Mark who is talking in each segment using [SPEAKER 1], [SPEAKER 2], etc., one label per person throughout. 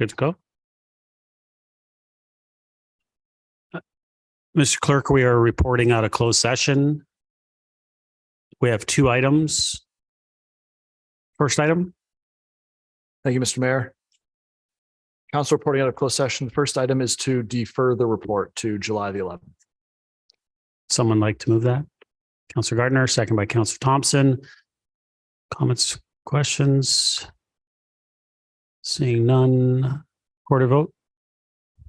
[SPEAKER 1] Good to go. Mr. Clerk, we are reporting out of closed session. We have two items. First item.
[SPEAKER 2] Thank you, Mr. Mayor. Council reporting out of closed session. The first item is to defer the report to July the 11th.
[SPEAKER 1] Someone like to move that? Councillor Gardner, second by Councillor Thompson. Comments, questions? Seeing none. Recorded vote.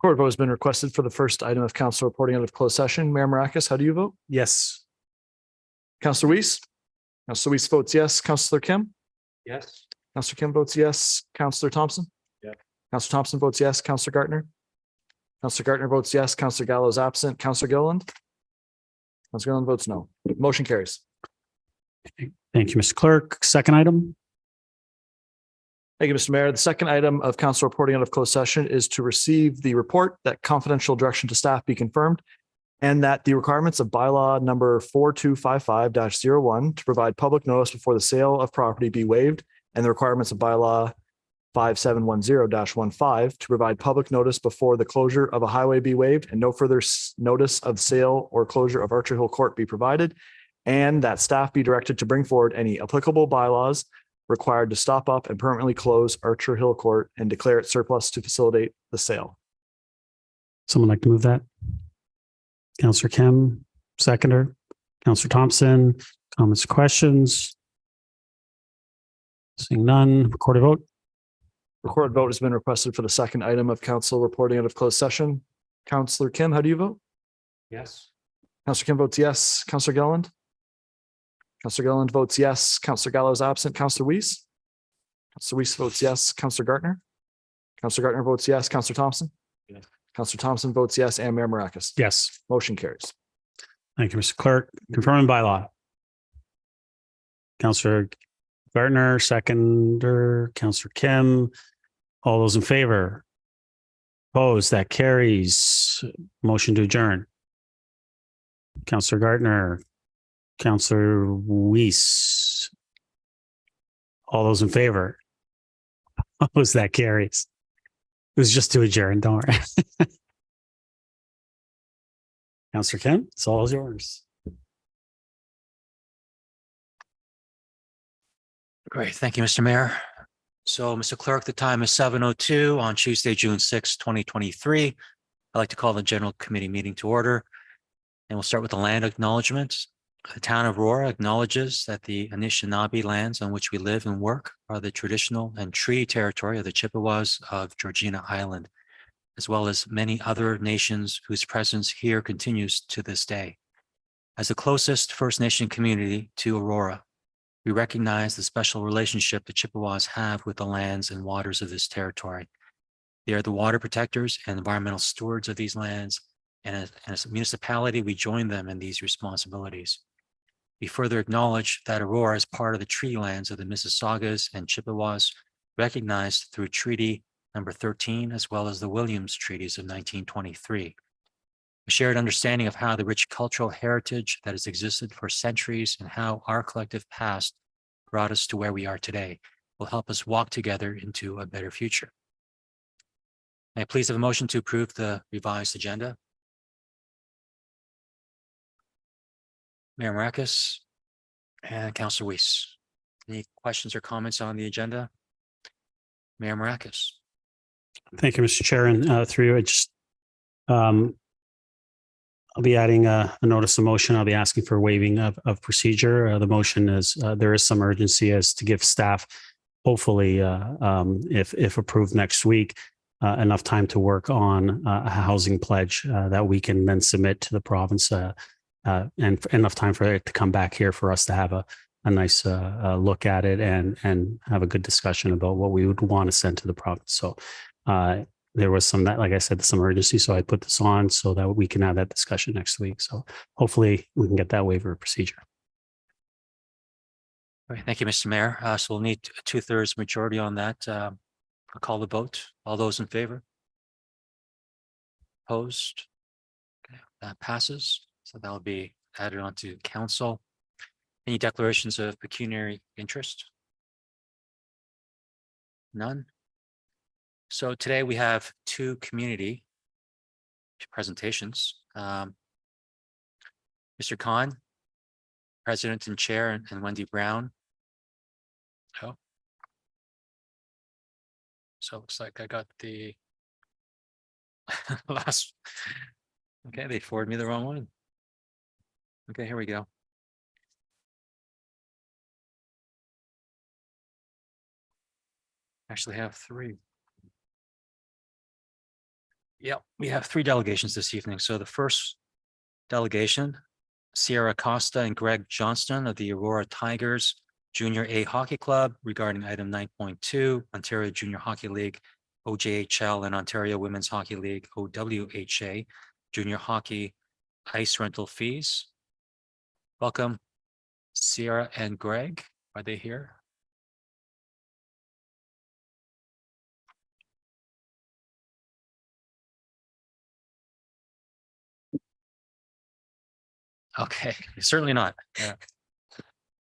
[SPEAKER 2] Court vote has been requested for the first item of council reporting out of closed session. Mayor Maracus, how do you vote?
[SPEAKER 1] Yes.
[SPEAKER 2] Councillor Weiss? Councillor Weiss votes yes. Councillor Kim?
[SPEAKER 3] Yes.
[SPEAKER 2] Councillor Kim votes yes. Councillor Thompson?
[SPEAKER 3] Yeah.
[SPEAKER 2] Councillor Thompson votes yes. Councillor Gardner? Councillor Gardner votes yes. Councillor Gallo is absent. Councillor Gilliland? Councillor Gilliland votes no. Motion carries.
[SPEAKER 1] Thank you, Mr. Clerk. Second item.
[SPEAKER 2] Thank you, Mr. Mayor. The second item of council reporting out of closed session is to receive the report that confidential direction to staff be confirmed and that the requirements of bylaw number 4255-01 to provide public notice before the sale of property be waived, and the requirements of bylaw 5710-15 to provide public notice before the closure of a highway be waived and no further notice of sale or closure of Archer Hill Court be provided, and that staff be directed to bring forward any applicable bylaws required to stop up and permanently close Archer Hill Court and declare it surplus to facilitate the sale.
[SPEAKER 1] Someone like to move that? Councillor Kim, seconder. Councillor Thompson, comments, questions? Seeing none, recorded vote.
[SPEAKER 2] Recorded vote has been requested for the second item of council reporting out of closed session. Councillor Kim, how do you vote?
[SPEAKER 3] Yes.
[SPEAKER 2] Councillor Kim votes yes. Councillor Gilliland? Councillor Gilliland votes yes. Councillor Gallo is absent. Councillor Weiss? Councillor Weiss votes yes. Councillor Gardner? Councillor Gardner votes yes. Councillor Thompson?
[SPEAKER 3] Yes.
[SPEAKER 2] Councillor Thompson votes yes, and Mayor Maracus.
[SPEAKER 1] Yes.
[SPEAKER 2] Motion carries.
[SPEAKER 1] Thank you, Mr. Clerk. Confirming bylaw. Councillor Gardner, seconder. Councillor Kim. All those in favor? Opposed? That carries. Motion to adjourn. Councillor Gardner. Councillor Weiss. All those in favor? Opposed? That carries. It was just to adjourn, don't worry. Councillor Kim, it's all yours.
[SPEAKER 3] Great. Thank you, Mr. Mayor. So, Mr. Clerk, the time is 7:02 on Tuesday, June 6, 2023. I'd like to call the General Committee meeting to order. And we'll start with the land acknowledgement. The town of Aurora acknowledges that the Anishinaabe lands on which we live and work are the traditional and treaty territory of the Chippewas of Georgina Island, as well as many other nations whose presence here continues to this day. As the closest First Nation community to Aurora, we recognize the special relationship the Chippewas have with the lands and waters of this territory. They are the water protectors and environmental stewards of these lands, and as a municipality, we join them in these responsibilities. We further acknowledge that Aurora is part of the treaty lands of the Mississaugas and Chippewas, recognized through Treaty Number 13, as well as the Williams Treaties of 1923. A shared understanding of how the rich cultural heritage that has existed for centuries and how our collective past brought us to where we are today will help us walk together into a better future. May I please have a motion to approve the revised agenda? Mayor Maracus and Councillor Weiss. Any questions or comments on the agenda? Mayor Maracus.
[SPEAKER 1] Thank you, Mr. Chair. And through you, I just, I'll be adding a notice of motion. I'll be asking for waiving of procedure. The motion is there is some urgency as to give staff, hopefully, if approved next week, enough time to work on a housing pledge that we can then submit to the province and enough time for it to come back here for us to have a nice look at it and have a good discussion about what we would want to send to the province. So there was some, that, like I said, some urgency. So I put this on so that we can have that discussion next week. So hopefully we can get that waiver of procedure.
[SPEAKER 3] All right, thank you, Mr. Mayor. So we'll need a 2/3 majority on that. I'll call the vote. All those in favor? Opposed? Okay, that passes. So that'll be added onto council. Any declarations of pecuniary interest? None. So today we have two community presentations. Mr. Khan, President and Chair, and Wendy Brown. Oh. So it looks like I got the last. Okay, they forwarded me the wrong one. Okay, here we go. Actually have three. Yep, we have three delegations this evening. So the first delegation, Sierra Costa and Greg Johnston of the Aurora Tigers Junior A Hockey Club regarding item 9.2, Ontario Junior Hockey League, OJHL, and Ontario Women's Hockey League, OWHA, Junior Hockey Ice Rental Fees. Welcome, Sierra and Greg. Are they here? Okay, certainly not. Yeah.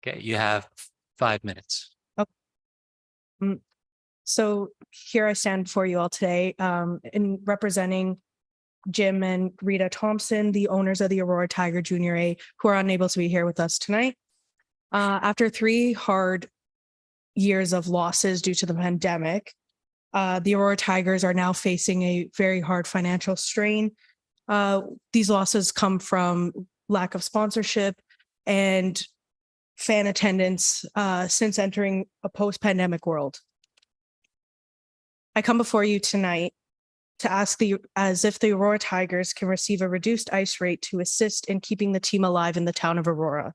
[SPEAKER 3] Okay, you have 5 minutes.
[SPEAKER 4] So here I stand before you all today in representing Jim and Rita Thompson, the owners of the Aurora Tiger Junior A, who are unable to be here with us tonight. After 3 hard years of losses due to the pandemic, the Aurora Tigers are now facing a very hard financial strain. These losses come from lack of sponsorship and fan attendance since entering a post-pandemic world. I come before you tonight to ask as if the Aurora Tigers can receive a reduced ice rate to assist in keeping the team alive in the town of Aurora.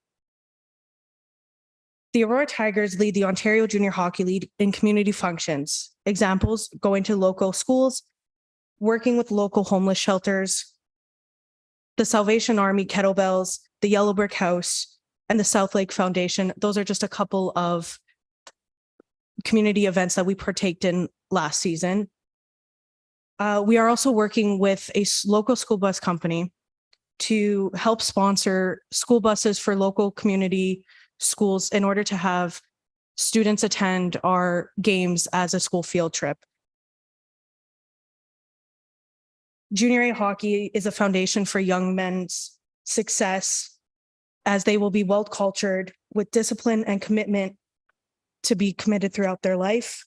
[SPEAKER 4] The Aurora Tigers lead the Ontario Junior Hockey League in community functions. Examples: going to local schools, working with local homeless shelters, the Salvation Army kettlebells, the Yellow Brick House, and the South Lake Foundation. Those are just a couple of community events that we partaked in last season. We are also working with a local school bus company to help sponsor school buses for local community schools in order to have students attend our games as a school field trip. Junior A hockey is a foundation for young men's success, as they will be well cultured with discipline and commitment to be committed throughout their life.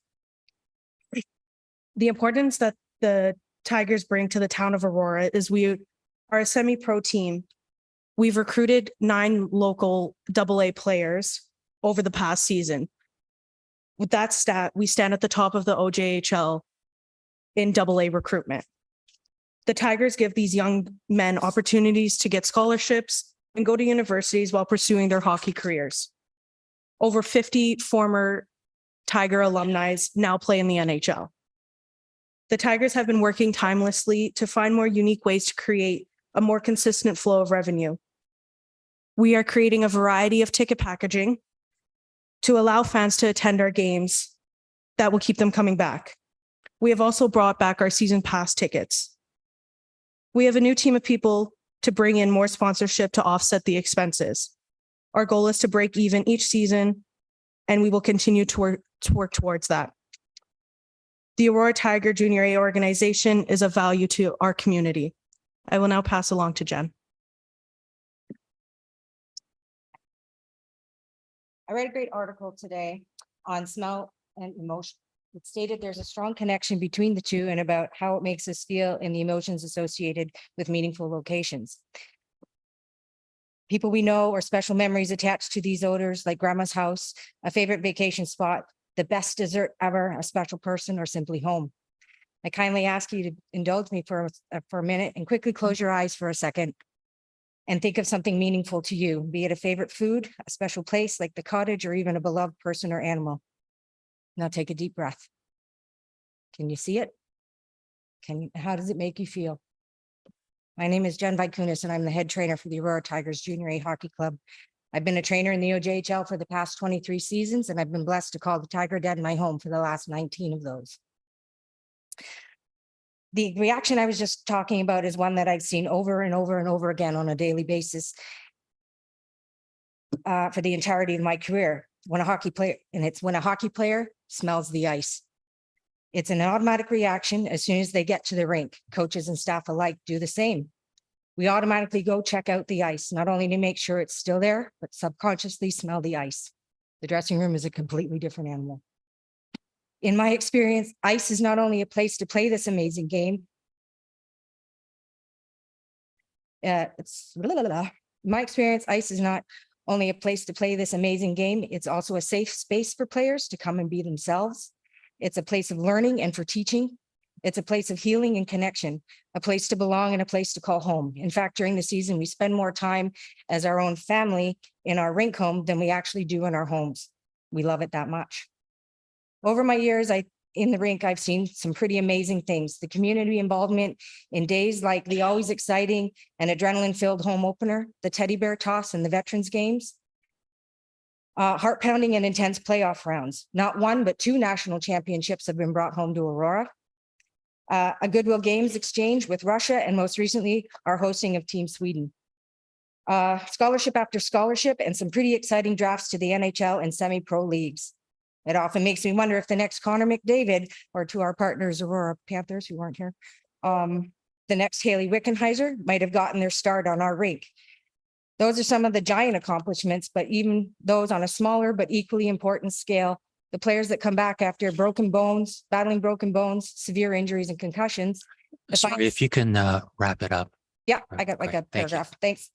[SPEAKER 4] The importance that the Tigers bring to the town of Aurora is we are a semi-pro team. We've recruited 9 local AA players over the past season. With that stat, we stand at the top of the OJHL in AA recruitment. The Tigers give these young men opportunities to get scholarships and go to universities while pursuing their hockey careers. Over 50 former Tiger alumni now play in the NHL. The Tigers have been working tirelessly to find more unique ways to create a more consistent flow of revenue. We are creating a variety of ticket packaging to allow fans to attend our games that will keep them coming back. We have also brought back our season pass tickets. We have a new team of people to bring in more sponsorship to offset the expenses. Our goal is to break even each season, and we will continue to work towards that. The Aurora Tiger Junior A organization is of value to our community. I will now pass along to Jen.
[SPEAKER 5] I read a great article today on smell and emotion. It stated there's a strong connection between the two and about how it makes us feel and the emotions associated with meaningful locations. People we know or special memories attached to these odors, like grandma's house, a favorite vacation spot, the best dessert ever, a special person, or simply home. I kindly ask you to indulge me for a minute and quickly close your eyes for a second and think of something meaningful to you, be it a favorite food, a special place like the cottage, or even a beloved person or animal. Now take a deep breath. Can you see it? How does it make you feel? My name is Jen Vikunis, and I'm the head trainer for the Aurora Tigers Junior A Hockey Club. I've been a trainer in the OJHL for the past 23 seasons, and I've been blessed to call the Tiger Den my home for the last 19 of those. The reaction I was just talking about is one that I've seen over and over and over again on a daily basis for the entirety of my career. When a hockey player smells the ice. It's an automatic reaction as soon as they get to the rink. Coaches and staff alike do the same. We automatically go check out the ice, not only to make sure it's still there, but subconsciously smell the ice. The dressing room is a completely different animal. In my experience, ice is not only a place to play this amazing game. In my experience, ice is not only a place to play this amazing game, it's also a safe space for players to come and be themselves. It's a place of learning and for teaching. It's a place of healing and connection, a place to belong and a place to call home. In fact, during the season, we spend more time as our own family in our rink home than we actually do in our homes. We love it that much. Over my years in the rink, I've seen some pretty amazing things. The community involvement in days like the always exciting and adrenaline-filled home opener, the teddy bear toss and the veterans games. Heart-pounding and intense playoff rounds. Not one, but 2 national championships have been brought home to Aurora. A Goodwill Games exchange with Russia, and most recently, our hosting of Team Sweden. Scholarship after scholarship and some pretty exciting drafts to the NHL and semi-pro leagues. It often makes me wonder if the next Connor McDavid, or to our partners, Aurora Panthers, who weren't here, the next Haley Wickenheiser might have gotten their start on our rink. Those are some of the giant accomplishments, but even those on a smaller but equally important scale, the players that come back after broken bones, battling broken bones, severe injuries and concussions.
[SPEAKER 3] Sorry, if you can wrap it up.
[SPEAKER 5] Yeah, I got like a
[SPEAKER 3] Thank you.
[SPEAKER 5] paragraph. Thanks.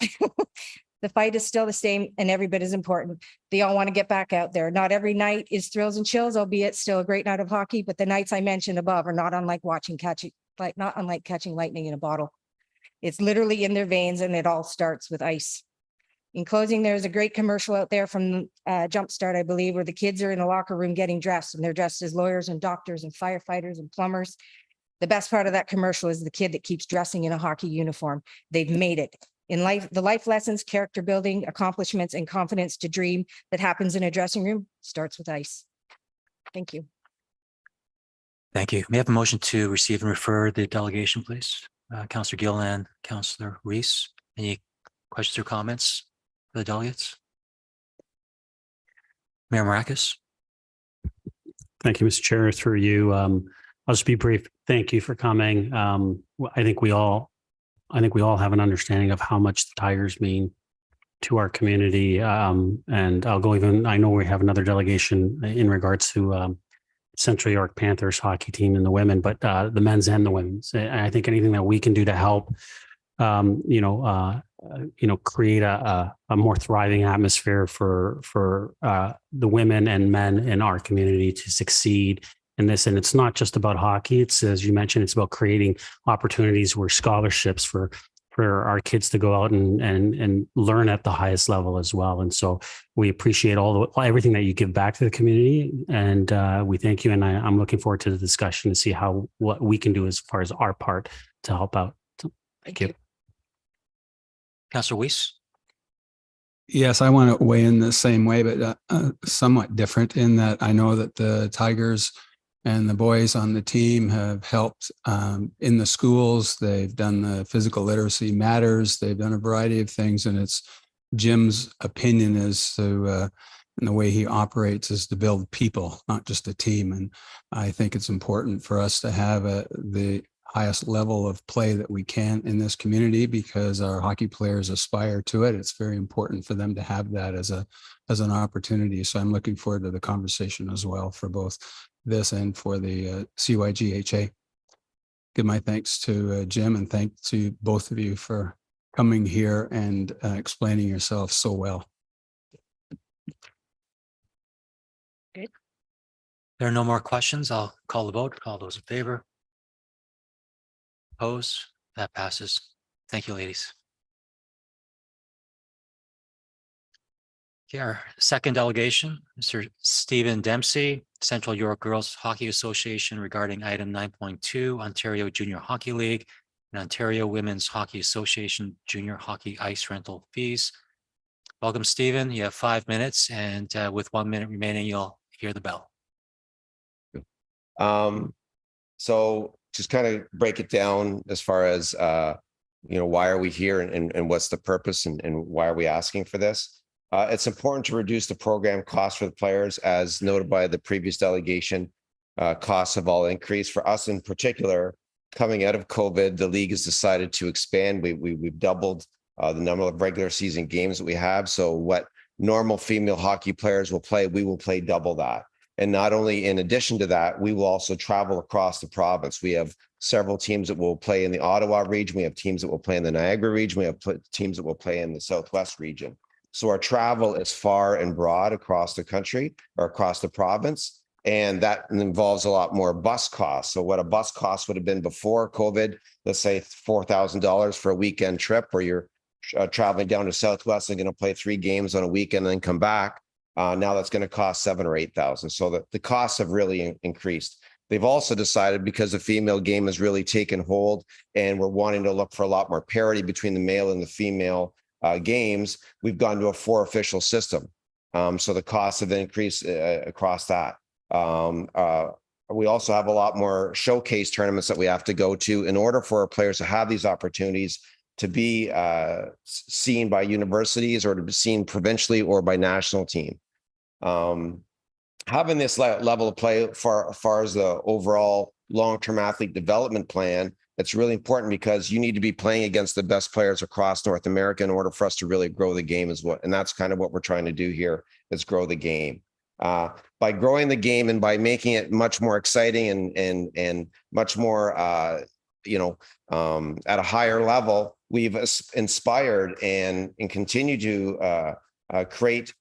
[SPEAKER 5] The fight is still the same and every bit as important. They all want to get back out there. Not every night is thrills and chills, albeit still a great night of hockey, but the nights I mentioned above are not unlike catching lightning in a bottle. It's literally in their veins and it all starts with ice. In closing, there's a great commercial out there from Jumpstart, I believe, where the kids are in a locker room getting dressed and they're dressed as lawyers and doctors and firefighters and plumbers. The best part of that commercial is the kid that keeps dressing in a hockey uniform. They've made it. In life, the life lessons, character building, accomplishments, and confidence to dream that happens in a dressing room starts with ice. Thank you.
[SPEAKER 3] Thank you. May I have a motion to receive and refer the delegation, please? Councillor Gill and Councillor Reese. Any questions or comments for the delegates? Mayor Maracus.
[SPEAKER 1] Thank you, Mr. Chair. Through you, I'll just be brief. Thank you for coming. I think we all have an understanding of how much the Tigers mean to our community. And I'll go even, I know we have another delegation in regards to Central York Panthers hockey team and the women, but the men's and the women's. And I think anything that we can do to help, create a more thriving atmosphere for the women and men in our community to succeed in this. And it's not just about hockey. It's, as you mentioned, it's about creating opportunities where scholarships for our kids to go out and learn at the highest level as well. And so we appreciate everything that you give back to the community, and we thank you. And I'm looking forward to the discussion to see what we can do as far as our part to help out. So, thank you.
[SPEAKER 3] Councillor Weiss.
[SPEAKER 6] Yes, I want to weigh in the same way, but somewhat different in that I know that the Tigers and the boys on the team have helped in the schools. They've done the physical literacy matters. They've done a variety of things. And it's Jim's opinion is to, and the way he operates is to build people, not just a team. And I think it's important for us to have the highest level of play that we can in this community because our hockey players aspire to it. It's very important for them to have that as an opportunity. So I'm looking forward to the conversation as well for both this and for the CYGHA. Give my thanks to Jim, and thanks to both of you for coming here and explaining yourself so well.
[SPEAKER 5] Good.
[SPEAKER 3] There are no more questions. I'll call the vote. All those in favor? Opposed? That passes. Thank you, ladies. Okay, our second delegation, Mr. Stephen Dempsey, Central York Girls Hockey Association, regarding item 9.2, Ontario Junior Hockey League and Ontario Women's Hockey Association Junior Hockey Ice Rental Fees. Welcome, Stephen. You have 5 minutes, and with 1 minute remaining, you'll hear the bell.
[SPEAKER 7] So just kind of break it down as far as, why are we here and what's the purpose and why are we asking for this? It's important to reduce the program cost for the players, as noted by the previous delegation. costs have all increased. For us in particular, coming out of COVID, the league has decided to expand. We've doubled the number of regular season games that we have. So what normal female hockey players will play, we will play double that. And not only in addition to that, we will also travel across the province. We have several teams that will play in the Ottawa region. We have teams that will play in the Niagara region. We have teams that will play in the Southwest region. So our travel is far and broad across the country or across the province. And that involves a lot more bus costs. So what a bus cost would have been before COVID, let's say $4,000 for a weekend trip where you're traveling down to Southwest and going to play 3 games on a weekend and then come back. Now that's going to cost $7,000 or $8,000. So the costs have really increased. They've also decided, because the female game has really taken hold and we're wanting to look for a lot more parity between the male and the female games, we've gone to a 4 official system. So the costs have increased across that. We also have a lot more showcase tournaments that we have to go to in order for our players to have these opportunities to be seen by universities or to be seen provincially or by national team. Having this level of play as far as the overall long-term athlete development plan, it's really important because you need to be playing against the best players across North America in order for us to really grow the game as well. And that's kind of what we're trying to do here, is grow the game. By growing the game and by making it much more exciting and much more, at a higher level, we've inspired and continue to create,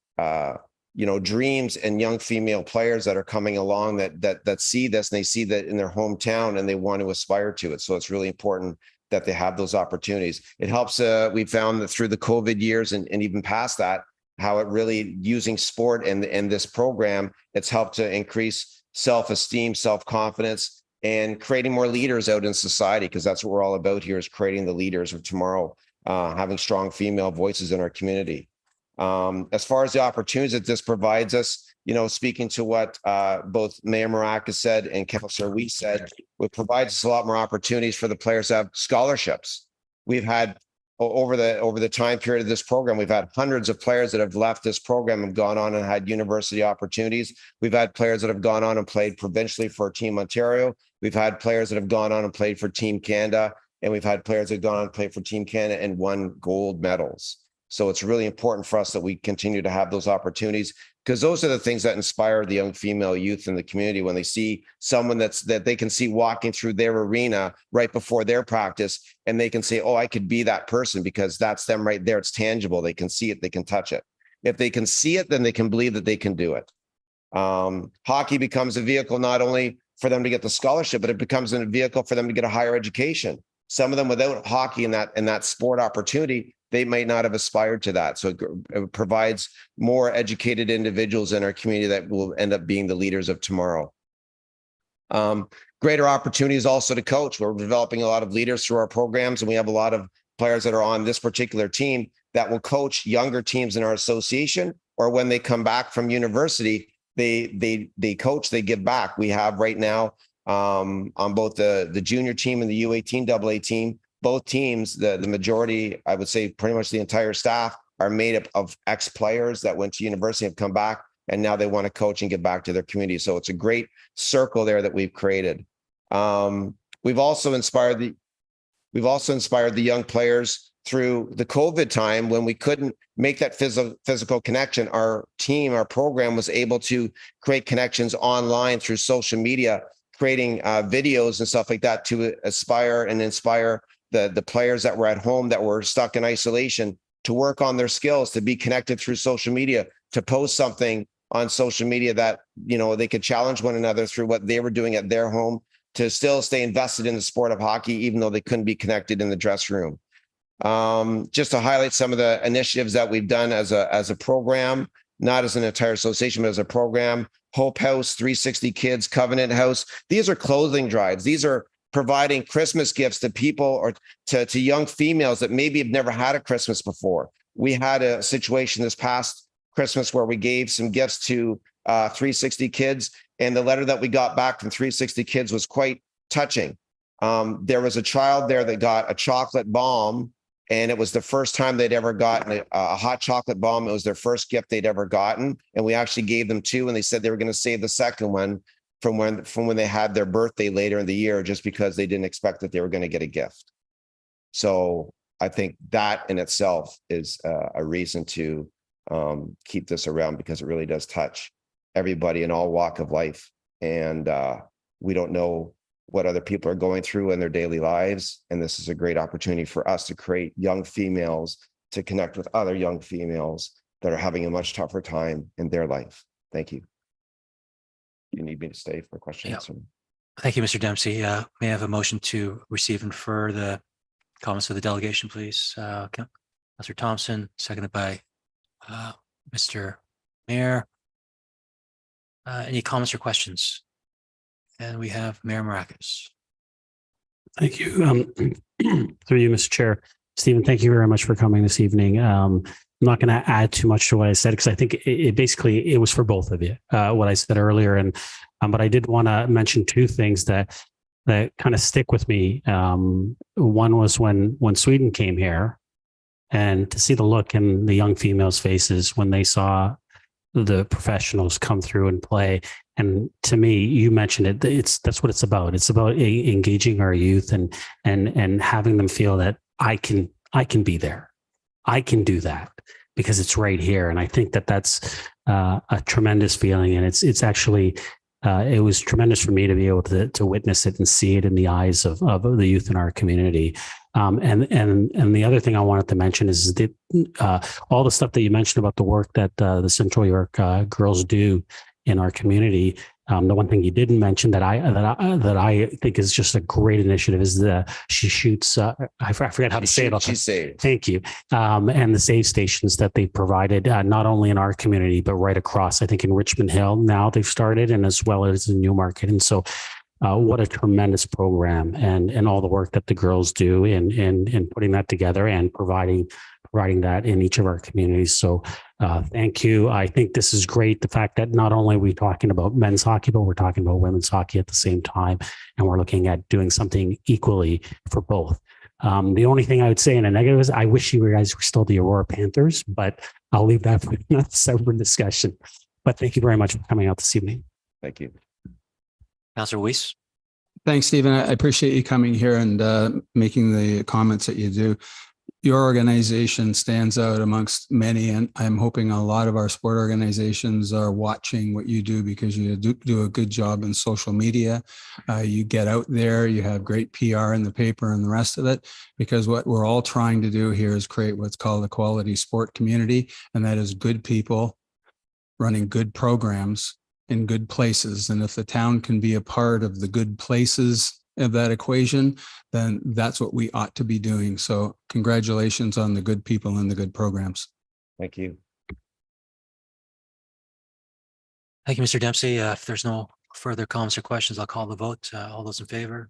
[SPEAKER 7] dreams and young female players that are coming along that see this and they see that in their hometown and they want to aspire to it. So it's really important that they have those opportunities. It helps. We found that through the COVID years and even past that, how it really using sport and this program, it's helped to increase self-esteem, self-confidence, and creating more leaders out in society, because that's what we're all about here, is creating the leaders of tomorrow, having strong female voices in our community. As far as the opportunities that this provides us, speaking to what both Mayor Marac has said and Councillor Wee said, it provides us a lot more opportunities for the players to have scholarships. We've had over the time period of this program, we've had hundreds of players that have left this program and gone on and had university opportunities. We've had players that have gone on and played provincially for Team Ontario. We've had players that have gone on and played for Team Canada, and we've had players that have gone on and played for Team Canada and won gold medals. So it's really important for us that we continue to have those opportunities, because those are the things that inspire the young female youth in the community when they see someone that they can see walking through their arena right before their practice, and they can say, oh, I could be that person, because that's them right there. It's tangible. They can see it. They can touch it. If they can see it, then they can believe that they can do it. Hockey becomes a vehicle not only for them to get the scholarship, but it becomes a vehicle for them to get a higher education. Some of them, without hockey and that sport opportunity, they might not have aspired to that. So it provides more educated individuals in our community that will end up being the leaders of tomorrow. Greater opportunities also to coach. We're developing a lot of leaders through our programs, and we have a lot of players that are on this particular team that will coach younger teams in our association, or when they come back from university, they coach, they give back. We have right now on both the junior team and the U18 AA team, both teams, the majority, I would say pretty much the entire staff, are made up of ex-players that went to university, have come back, and now they want to coach and give back to their community. So it's a great circle there that we've created. We've also inspired the young players through the COVID time when we couldn't make that physical connection. Our program was able to create connections online through social media, creating videos and stuff like that to aspire and inspire the players that were at home, that were stuck in isolation, to work on their skills, to be connected through social media, to post something on social media that, they could challenge one another through what they were doing at their home, to still stay invested in the sport of hockey, even though they couldn't be connected in the dressing room. Just to highlight some of the initiatives that we've done as a program, not as an entire association, but as a program: Hope House, 360 Kids, Covenant House. These are clothing drives. These are providing Christmas gifts to people, or to young females that maybe have never had a Christmas before. We had a situation this past Christmas where we gave some gifts to 360 Kids, and the letter that we got back from 360 Kids was quite touching. There was a child there that got a chocolate bomb, and it was the first time they'd ever gotten a hot chocolate bomb. It was their first gift they'd ever gotten, and we actually gave them 2, and they said they were going to save the second one from when they had their birthday later in the year, just because they didn't expect that they were going to get a gift. So I think that in itself is a reason to keep this around, because it really does touch everybody in all walk of life. And we don't know what other people are going through in their daily lives. And this is a great opportunity for us to create young females to connect with other young females that are having a much tougher time in their life. Thank you. You need me to stay for questions?
[SPEAKER 3] Yeah. Thank you, Mr. Dempsey. May I have a motion to receive and refer the comments of the delegation, please? Councillor Thompson, seconded by Mr. Mayor. Any comments or questions? And we have Mayor Maracus.
[SPEAKER 1] Thank you. Through you, Mr. Chair. Stephen, thank you very much for coming this evening. I'm not going to add too much to what I said, because I think it was for both of you, what I said earlier. And but I did want to mention two things that kind of stick with me. One was when Sweden came here, and to see the look in the young females' faces when they saw the professionals come through and play. And to me, you mentioned it, that's what it's about. It's about engaging our youth and having them feel that I can be there. I can do that because it's right here. And I think that's a tremendous feeling. And it's actually, it was tremendous for me to be able to witness it and see it in the eyes of the youth in our community. And the other thing I wanted to mention is that all the stuff that you mentioned about the work that the Central York girls do in our community. The one thing you didn't mention that I think is just a great initiative is she shoots. I forget how to say it.
[SPEAKER 7] She saved.
[SPEAKER 1] Thank you. And the save stations that they provided, not only in our community but right across. I think in Richmond Hill now they've started, and as well as in Newmarket. And so, what a tremendous program, and all the work that the girls do in putting that together and providing that in each of our communities. So thank you. I think this is great. The fact that not only are we talking about men's hockey, but we're talking about women's hockey at the same time. And we're looking at doing something equally for both. The only thing I would say in a negative is I wish you guys were still the Aurora Panthers, but I'll leave that for another separate discussion. But thank you very much for coming out this evening.
[SPEAKER 7] Thank you.
[SPEAKER 3] Councillor Weiss.
[SPEAKER 6] Thanks, Stephen. I appreciate you coming here and making the comments that you do. Your organization stands out amongst many, and I'm hoping a lot of our sport organizations are watching what you do, because you do a good job in social media. You get out there, you have great PR in the paper and the rest of it, because what we're all trying to do here is create what's called a quality sport community, and that is good people running good programs in good places. And if the town can be a part of the good places of that equation, then that's what we ought to be doing. So congratulations on the good people and the good programs.
[SPEAKER 7] Thank you.
[SPEAKER 3] Thank you, Mr. Dempsey. If there's no further comments or questions, I'll call the vote. All those in favor?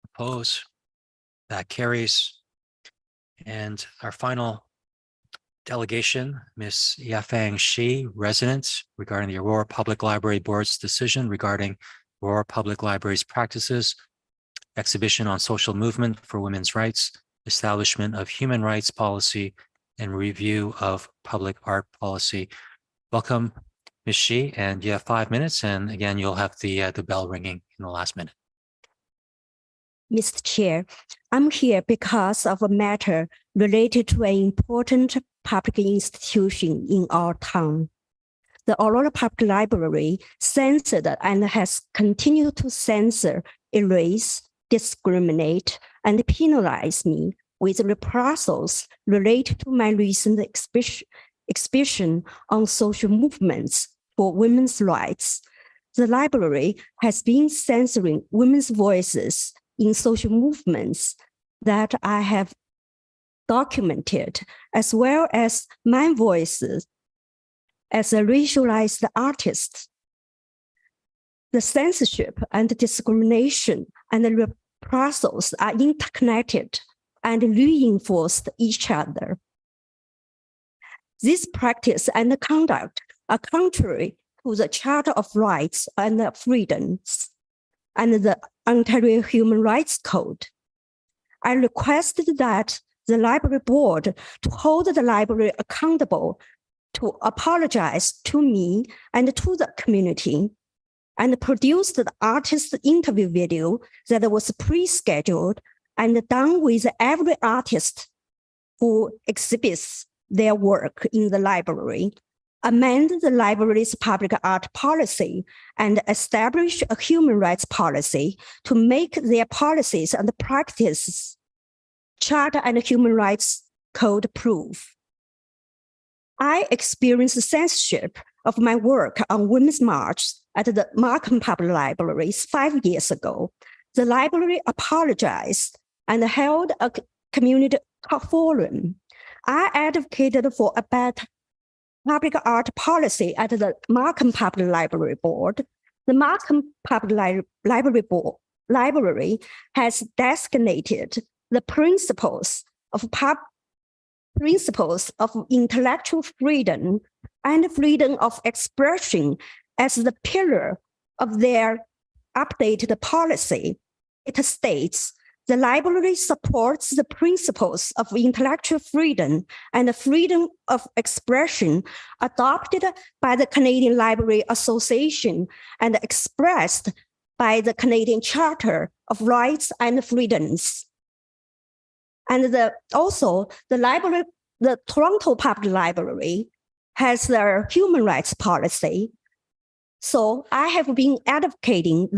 [SPEAKER 3] Oppose? That carries. And our final delegation, Ms. Yafang Shi, resident, regarding the Aurora Public Library Board's decision regarding Aurora Public Library's practices, exhibition on social movement for women's rights, establishment of human rights policy, and review of public art policy. Welcome, Ms. Shi, and you have 5 minutes. And again, you'll have the bell ringing in the last minute.
[SPEAKER 8] Mr. Chair, I'm here because of a matter related to an important public institution in our town. The Aurora Public Library censored and has continued to censor, erase, discriminate, and penalize me with reprisals related to my recent exhibition on social movements for women's rights. The library has been censoring women's voices in social movements that I have documented, as well as my voices as a racialized artist. The censorship and discrimination and the reprisals are interconnected and reinforce each other. This practice and conduct are contrary to the Charter of Rights and Freedoms and the Ontario Human Rights Code. I requested that the library board to hold the library accountable, to apologize to me and to the community, and produced the artist interview video that was pre-scheduled and done with every artist who exhibits their work in the library, amend the library's public art policy, and establish a human rights policy to make their policies and practices Charter and Human Rights Code proof. I experienced censorship of my work on Women's March at the Markham Public Library 5 years ago. The library apologized and held a community forum. I advocated for a better public art policy at the Markham Public Library Board. The Markham Public Library has designated the principles of intellectual freedom and freedom of expression as the pillar of their updated policy. It states, the library supports the principles of intellectual freedom and freedom of expression adopted by the Canadian Library Association and expressed by the Canadian Charter of Rights and Freedoms. And also the Toronto Public Library has their human rights policy. So I have been advocating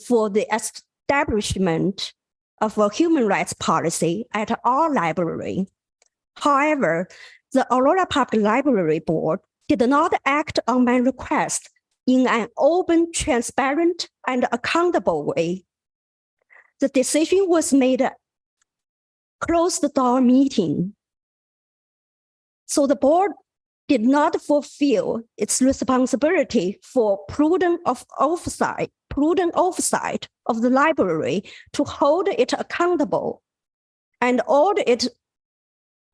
[SPEAKER 8] for the establishment of a human rights policy at our library. However, the Aurora Public Library Board did not act on my request in an open, transparent, and accountable way. The decision was made at closed-door meeting. So the board did not fulfill its responsibility for prudent oversight of the library to hold it accountable and ordered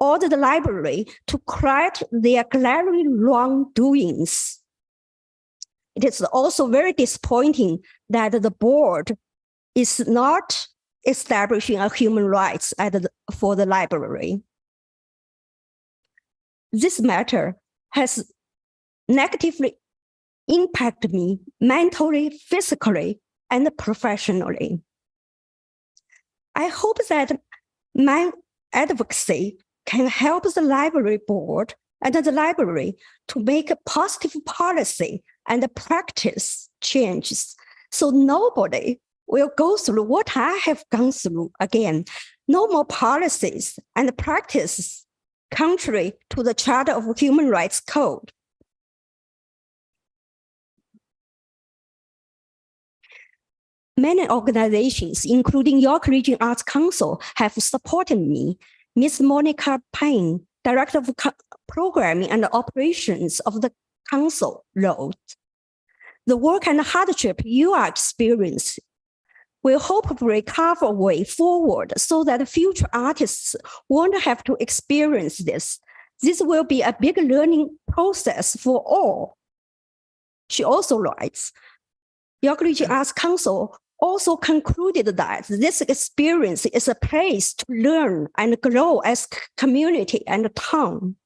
[SPEAKER 8] the library to correct their glaring wrongdoings. It is also very disappointing that the board is not establishing a human rights for the library. This matter has negatively impacted me mentally, physically, and professionally. I hope that my advocacy can help the library board and the library to make a positive policy and practice changes so nobody will go through what I have gone through again. No more policies and practices contrary to the Charter of Human Rights Code. Many organizations, including York Region Arts Council, have supported me. Ms. Monica Payne, Director of Programming and Operations of the Council, wrote, "The work and hardship you are experiencing will hopefully carve a way forward so that future artists won't have to experience this. This will be a big learning process for all." She also writes, York Region Arts Council also concluded that this experience is a place to learn and grow as community and town.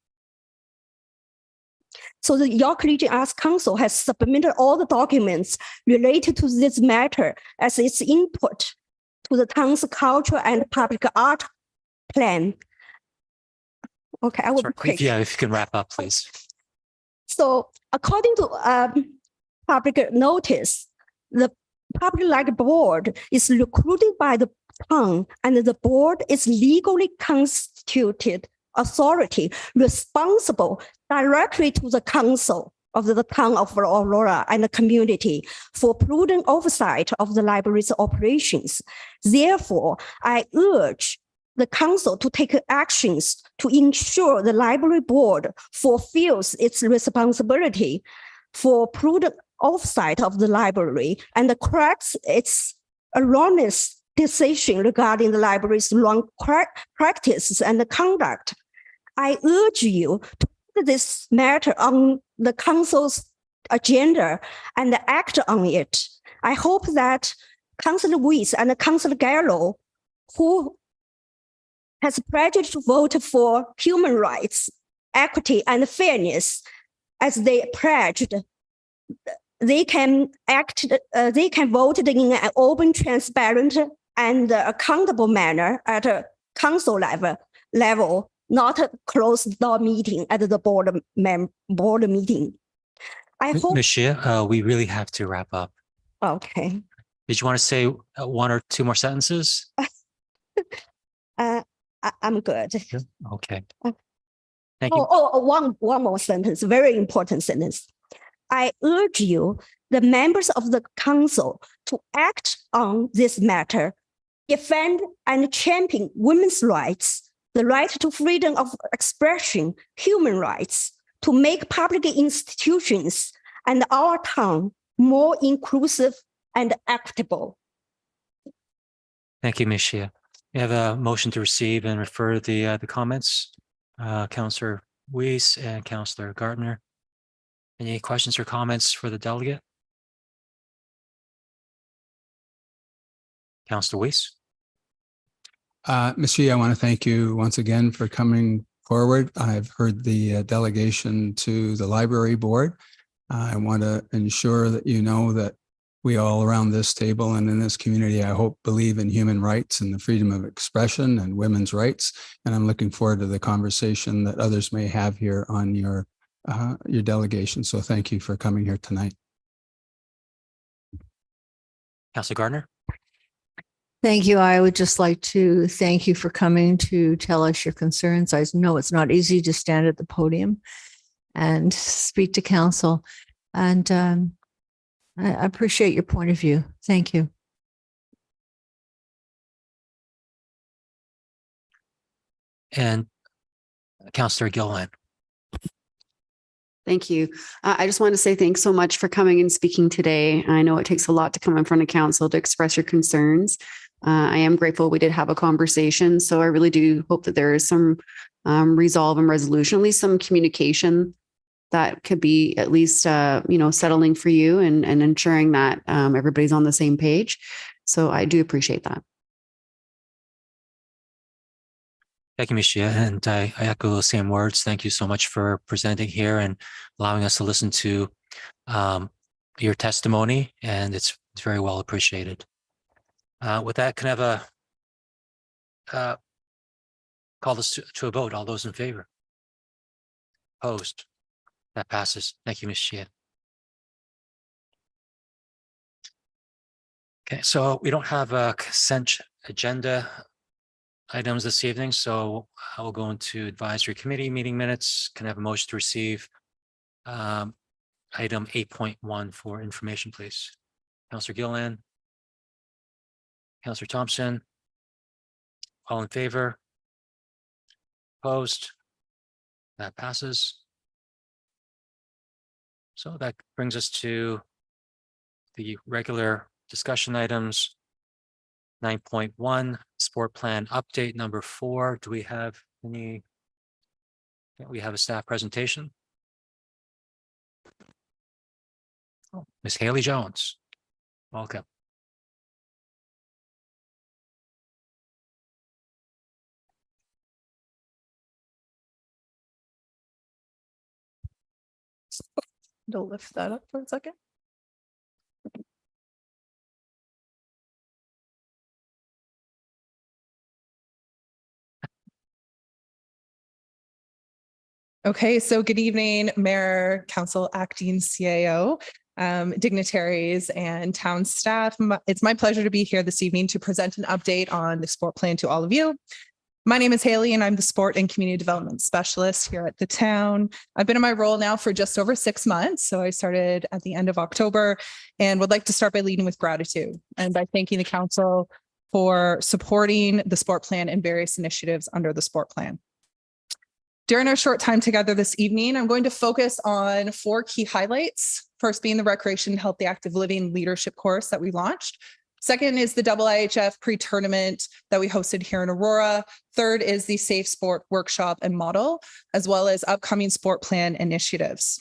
[SPEAKER 8] So the York Region Arts Council has submitted all the documents related to this matter as its input to the town's culture and public art plan. Okay, I will be quick.
[SPEAKER 3] Yeah, if you can wrap up, please.
[SPEAKER 8] So according to public notice, the Public Library Board is recruited by the town, and the board is legally constituted authority responsible directly to the council of the town of Aurora and the community for prudent oversight of the library's operations. Therefore, I urge the council to take actions to ensure the library board fulfills its responsibility for prudent oversight of the library and corrects its erroneous decision regarding the library's wrong practices and conduct. I urge you to put this matter on the council's agenda and act on it. I hope that Councillor Weiss and Councillor Gallo, who has pledged to vote for human rights, equity, and fairness, as they pledged they can they can vote in an open, transparent, and accountable manner at a council level, not a closed door meeting at the board meeting. I hope.
[SPEAKER 3] Ms. Shea, we really have to wrap up.
[SPEAKER 8] Okay.
[SPEAKER 3] Did you want to say one or two more sentences?
[SPEAKER 8] I'm good.
[SPEAKER 3] Okay. Thank you.
[SPEAKER 8] One more sentence, very important sentence. I urge you, the members of the council, to act on this matter, defend and champion women's rights, the right to freedom of expression, human rights, to make public institutions and our town more inclusive and equitable.
[SPEAKER 3] Thank you, Ms. Shea. We have a motion to receive and refer the comments. Councillor Weiss and Councillor Gardner. Any questions or comments for the delegate? Councillor Weiss.
[SPEAKER 6] Ms. Shea, I want to thank you once again for coming forward. I've heard the delegation to the library board. I want to ensure that you know that we all around this table and in this community, I hope, believe in human rights and the freedom of expression and women's rights. And I'm looking forward to the conversation that others may have here on your delegation. So thank you for coming here tonight.
[SPEAKER 3] Councillor Gardner.
[SPEAKER 9] Thank you. I would just like to thank you for coming to tell us your concerns. I know it's not easy to stand at the podium and speak to council. And I appreciate your point of view. Thank you.
[SPEAKER 3] And Councillor Gilliland.
[SPEAKER 10] Thank you. I just want to say thanks so much for coming and speaking today. I know it takes a lot to come in front of council to express your concerns. I am grateful we did have a conversation. So I really do hope that there is some resolve and resolution, at least some communication that could be at least, settling for you and ensuring that everybody's on the same page. So I do appreciate that.
[SPEAKER 3] Thank you, Ms. Shea, and I echo those same words. Thank you so much for presenting here and allowing us to listen to your testimony, and it's very well appreciated. With that, can I have a call this to a vote? All those in favor? Opposed? That passes. Thank you, Ms. Shea. Okay, so we don't have a consent agenda items this evening, so I will go into advisory committee meeting minutes. Can I have a motion to receive item 8.1 for information, please? Councillor Gilliland, Councillor Thompson, all in favor? Opposed? That passes. So that brings us to the regular discussion items. 9.1 sport plan update number 4. Do we have any? We have a staff presentation. Oh, Ms. Haley Jones, welcome.
[SPEAKER 11] Don't lift that up for a second. Okay, so good evening, Mayor, Council, Acting CAO, dignitaries, and town staff. It's my pleasure to be here this evening to present an update on the sport plan to all of you. My name is Haley, and I'm the Sport and Community Development Specialist here at the town. I've been in my role now for just over 6 months, so I started at the end of October, and would like to start by leading with gratitude and by thanking the council for supporting the sport plan and various initiatives under the sport plan. During our short time together this evening, I'm going to focus on 4 key highlights. First being the Recreation, Healthy, Active Living Leadership course that we launched. Second is the OWHA pre-tournament that we hosted here in Aurora. Third is the Safe Sport Workshop and Model, as well as upcoming sport plan initiatives.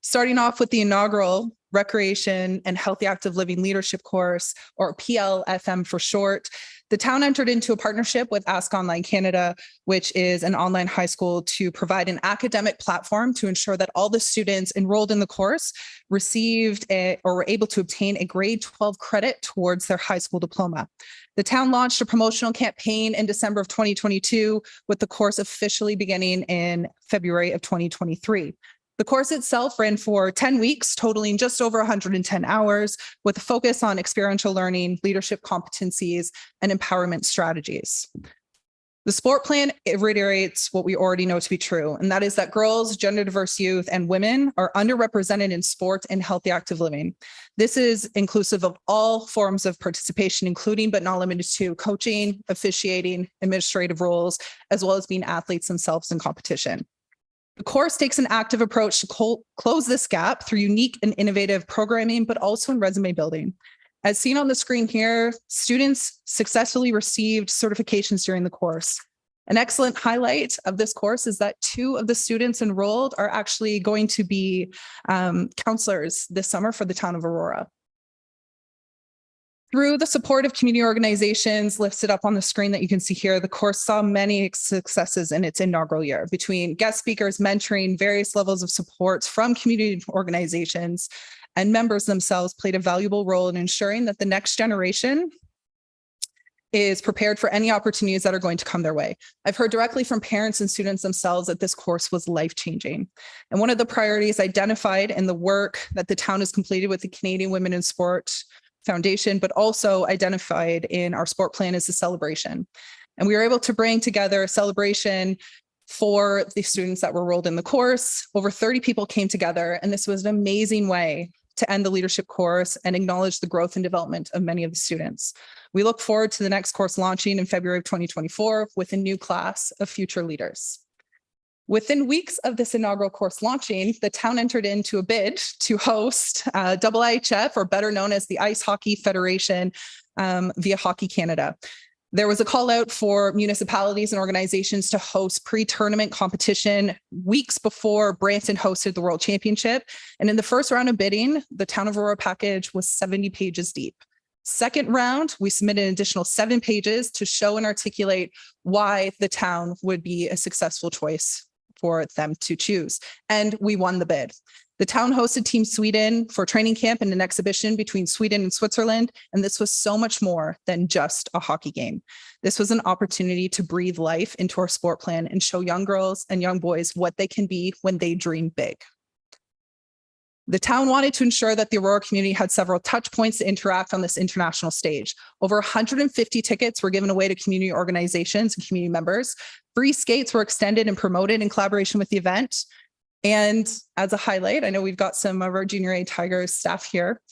[SPEAKER 11] Starting off with the inaugural Recreation and Healthy Active Living Leadership course, or PLFM for short. The town entered into a partnership with Ask Online Canada, which is an online high school, to provide an academic platform to ensure that all the students enrolled in the course received or were able to obtain a grade 12 credit towards their high school diploma. The town launched a promotional campaign in December of 2022, with the course officially beginning in February of 2023. The course itself ran for 10 weeks, totaling just over 110 hours, with a focus on experiential learning, leadership competencies, and empowerment strategies. The sport plan, it reiterates what we already know to be true, and that is that girls, gender diverse youth, and women are underrepresented in sport and healthy active living. This is inclusive of all forms of participation, including but not limited to coaching, officiating, administrative roles, as well as being athletes themselves in competition. The course takes an active approach to close this gap through unique and innovative programming, but also in resume building. As seen on the screen here, students successfully received certifications during the course. An excellent highlight of this course is that 2 of the students enrolled are actually going to be counselors this summer for the town of Aurora. Through the support of community organizations listed up on the screen that you can see here, the course saw many successes in its inaugural year, between guest speakers, mentoring, various levels of support from community organizations, and members themselves played a valuable role in ensuring that the next generation is prepared for any opportunities that are going to come their way. I've heard directly from parents and students themselves that this course was life-changing. And one of the priorities identified in the work that the town has completed with the Canadian Women in Sport Foundation, but also identified in our sport plan, is the celebration. And we were able to bring together a celebration for the students that were enrolled in the course. Over 30 people came together, and this was an amazing way to end the leadership course and acknowledge the growth and development of many of the students. We look forward to the next course launching in February of 2024 with a new class of future leaders. Within weeks of this inaugural course launching, the town entered into a bid to host OWHF, or better known as the Ice Hockey Federation, via Hockey Canada. There was a call out for municipalities and organizations to host pre-tournament competition weeks before Brampton hosted the World Championship. And in the first round of bidding, the town of Aurora package was 70 pages deep. Second round, we submitted an additional 7 pages to show and articulate why the town would be a successful choice for them to choose. And we won the bid. The town hosted Team Sweden for training camp and an exhibition between Sweden and Switzerland. And this was so much more than just a hockey game. This was an opportunity to breathe life into our sport plan and show young girls and young boys what they can be when they dream big. The town wanted to ensure that the Aurora community had several touch points to interact on this international stage. Over 150 tickets were given away to community organizations and community members. Free skates were extended and promoted in collaboration with the event. And as a highlight, I know we've got some of our Junior A Tigers staff here.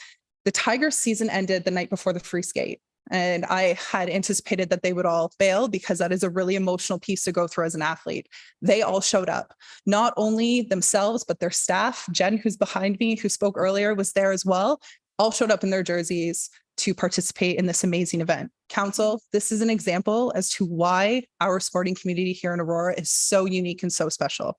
[SPEAKER 11] The Tigers season ended the night before the free skate. And I had anticipated that they would all bail because that is a really emotional piece to go through as an athlete. They all showed up, not only themselves, but their staff. Jen, who's behind me, who spoke earlier, was there as well. All showed up in their jerseys to participate in this amazing event. Council, this is an example as to why our sporting community here in Aurora is so unique and so special.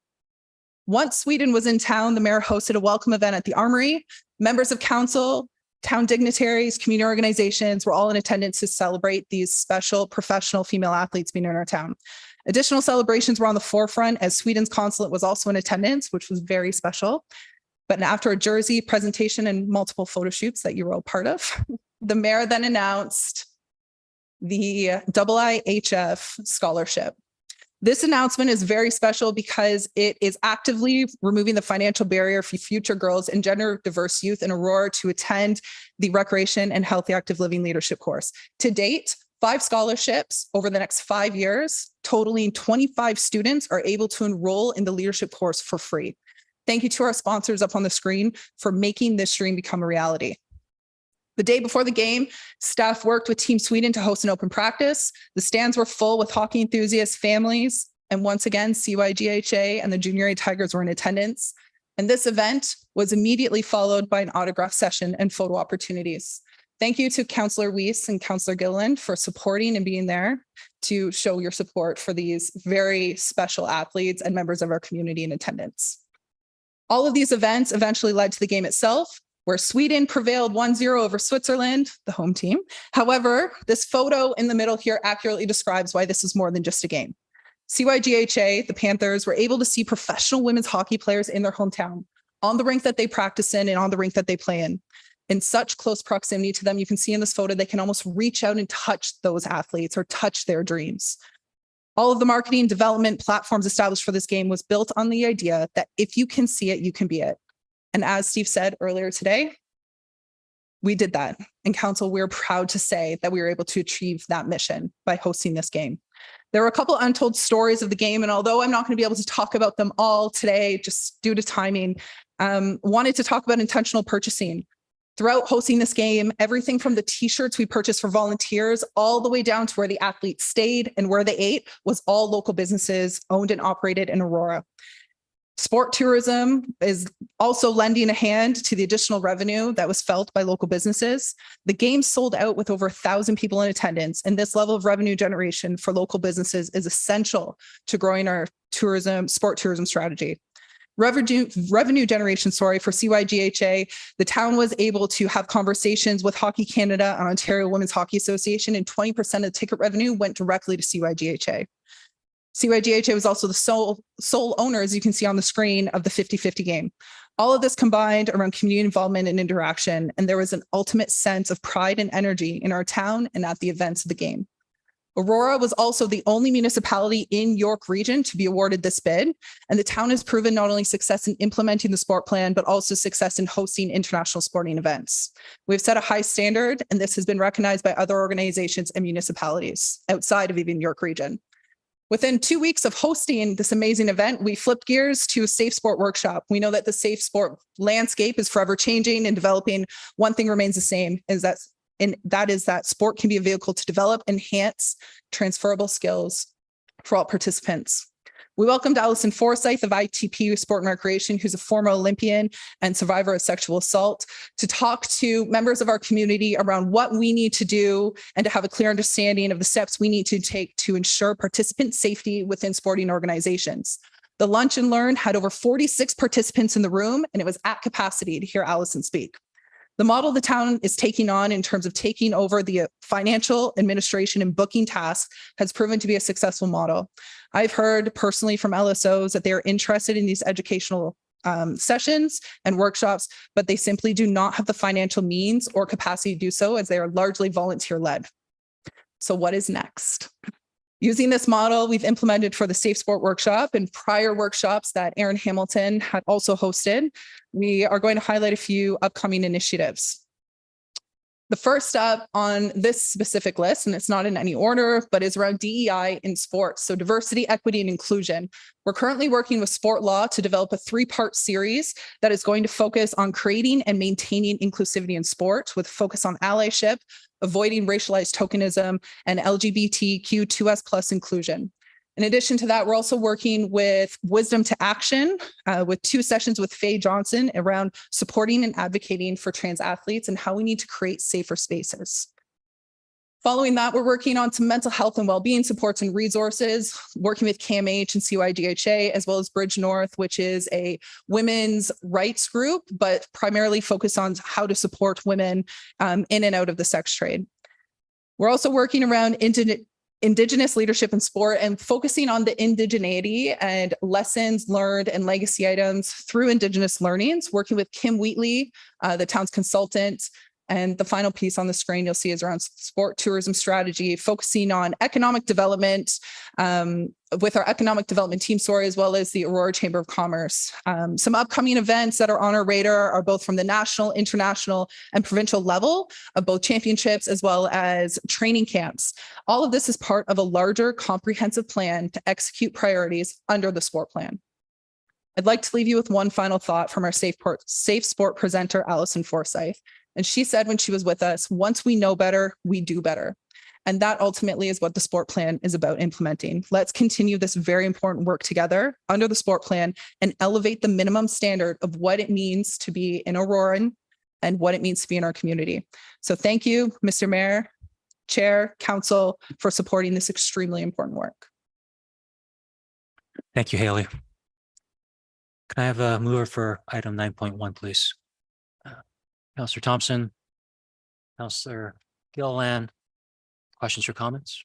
[SPEAKER 11] Once Sweden was in town, the mayor hosted a welcome event at the Armory. Members of council, town dignitaries, community organizations were all in attendance to celebrate these special professional female athletes being in our town. Additional celebrations were on the forefront as Sweden's consulate was also in attendance, which was very special. But after a jersey presentation and multiple photo shoots that you were all part of, the mayor then announced the OWHF scholarship. This announcement is very special because it is actively removing the financial barrier for future girls and gender diverse youth in Aurora to attend the Recreation and Healthy Active Living Leadership course. To date, 5 scholarships over the next 5 years, totaling 25 students, are able to enroll in the leadership course for free. Thank you to our sponsors up on the screen for making this dream become a reality. The day before the game, staff worked with Team Sweden to host an open practice. The stands were full with hockey enthusiasts, families, and once again, CYGHA and the Junior A Tigers were in attendance. And this event was immediately followed by an autograph session and photo opportunities. Thank you to Councillor Weiss and Councillor Gilliland for supporting and being there to show your support for these very special athletes and members of our community in attendance. All of these events eventually led to the game itself. where Sweden prevailed 1-0 over Switzerland, the home team. However, this photo in the middle here accurately describes why this is more than just a game. CYGHA, the Panthers, were able to see professional women's hockey players in their hometown, on the rink that they practice in and on the rink that they play in such close proximity to them. You can see in this photo, they can almost reach out and touch those athletes or touch their dreams. All of the marketing development platforms established for this game was built on the idea that if you can see it, you can be it. And as Steve said earlier today, we did that. And council, we're proud to say that we were able to achieve that mission by hosting this game. There were a couple untold stories of the game, and although I'm not going to be able to talk about them all today, just due to timing, wanted to talk about intentional purchasing. Throughout hosting this game, everything from the t-shirts we purchased for volunteers all the way down to where the athletes stayed and where they ate was all local businesses owned and operated in Aurora. Sport tourism is also lending a hand to the additional revenue that was felt by local businesses. The game sold out with over 1,000 people in attendance, and this level of revenue generation for local businesses is essential to growing our sport tourism strategy. Revenue generation, for CYGHA, the town was able to have conversations with Hockey Canada and Ontario Women's Hockey Association, and 20% of the ticket revenue went directly to CYGHA. CYGHA was also the sole owner, as you can see on the screen, of the 50-50 game. All of this combined around community involvement and interaction, and there was an ultimate sense of pride and energy in our town and at the events of the game. Aurora was also the only municipality in York Region to be awarded this bid, and the town has proven not only success in implementing the sport plan, but also success in hosting international sporting events. We've set a high standard, and this has been recognized by other organizations and municipalities outside of even York Region. Within 2 weeks of hosting this amazing event, we flipped gears to a safe sport workshop. We know that the safe sport landscape is forever changing and developing. One thing remains the same, and that is that sport can be a vehicle to develop, enhance transferable skills for all participants. We welcomed Allison Forsyth of ITP Sport and Recreation, who's a former Olympian and survivor of sexual assault, to talk to members of our community around what we need to do and to have a clear understanding of the steps we need to take to ensure participant safety within sporting organizations. The Lunch and Learn had over 46 participants in the room, and it was at capacity to hear Allison speak. The model the town is taking on in terms of taking over the financial, administration, and booking tasks has proven to be a successful model. I've heard personally from LSOs that they are interested in these educational sessions and workshops, but they simply do not have the financial means or capacity to do so, as they are largely volunteer-led. So what is next? Using this model, we've implemented for the Safe Sport Workshop and prior workshops that Aaron Hamilton had also hosted. We are going to highlight a few upcoming initiatives. The first up on this specific list, and it's not in any order, but is around DEI in sports. So diversity, equity, and inclusion. We're currently working with Sport Law to develop a 3-part series that is going to focus on creating and maintaining inclusivity in sport, with focus on allyship, avoiding racialized tokenism, and LGBTQ2S+ inclusion. In addition to that, we're also working with Wisdom to Action with 2 sessions with Faye Johnston around supporting and advocating for trans athletes and how we need to create safer spaces. Following that, we're working on some mental health and well-being supports and resources, working with CAMH and CYGHA, as well as Bridge North, which is a women's rights group, but primarily focused on how to support women in and out of the sex trade. We're also working around Indigenous leadership in sport and focusing on the indigeneity and lessons learned and legacy items through Indigenous learnings, working with Kim Wheatley, the town's consultant. And the final piece on the screen you'll see is around sport tourism strategy, focusing on economic development with our economic development team, as well as the Aurora Chamber of Commerce. Some upcoming events that are on our radar are both from the national, international, and provincial level of both championships, as well as training camps. All of this is part of a larger comprehensive plan to execute priorities under the sport plan. I'd like to leave you with one final thought from our safe sport presenter, Allison Forsyth. And she said when she was with us, once we know better, we do better. And that ultimately is what the sport plan is about implementing. Let's continue this very important work together under the sport plan and elevate the minimum standard of what it means to be an Auroran and what it means to be in our community. So thank you, Mr. Mayor, Chair, Council, for supporting this extremely important work.
[SPEAKER 3] Thank you, Haley. Can I have a mover for item 9.1, please? Counselor Thompson, Counselor Gilliland, questions or comments?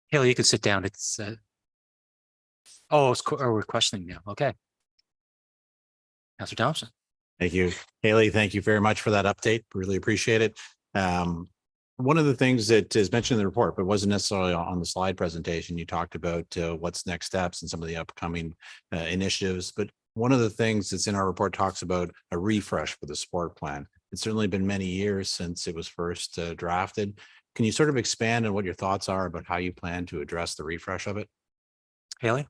[SPEAKER 3] Haley, you can sit down. It's we're questioning now. Okay. Counselor Thompson.
[SPEAKER 12] Thank you, Haley. Thank you very much for that update. Really appreciate it. One of the things that is mentioned in the report, but wasn't necessarily on the slide presentation, you talked about what's next steps and some of the upcoming initiatives. But one of the things that's in our report talks about a refresh for the sport plan. It's certainly been many years since it was first drafted. Can you sort of expand on what your thoughts are about how you plan to address the refresh of it?
[SPEAKER 3] Haley.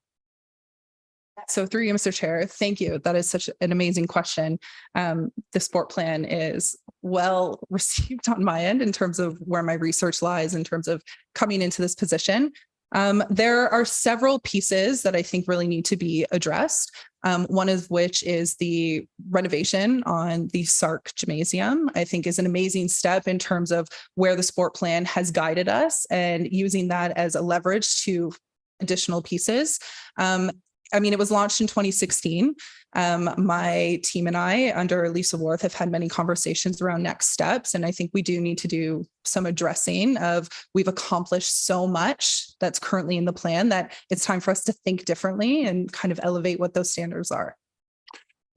[SPEAKER 11] So through you, Mr. Chair, thank you. That is such an amazing question. The sport plan is well received on my end in terms of where my research lies in terms of coming into this position. There are several pieces that I think really need to be addressed. One of which is the renovation on the Sark Gymnasium, I think is an amazing step in terms of where the sport plan has guided us and using that as a leverage to additional pieces. I mean, it was launched in 2016. My team and I, under Lisa Worth, have had many conversations around next steps. And I think we do need to do some addressing of we've accomplished so much that's currently in the plan that it's time for us to think differently and kind of elevate what those standards are.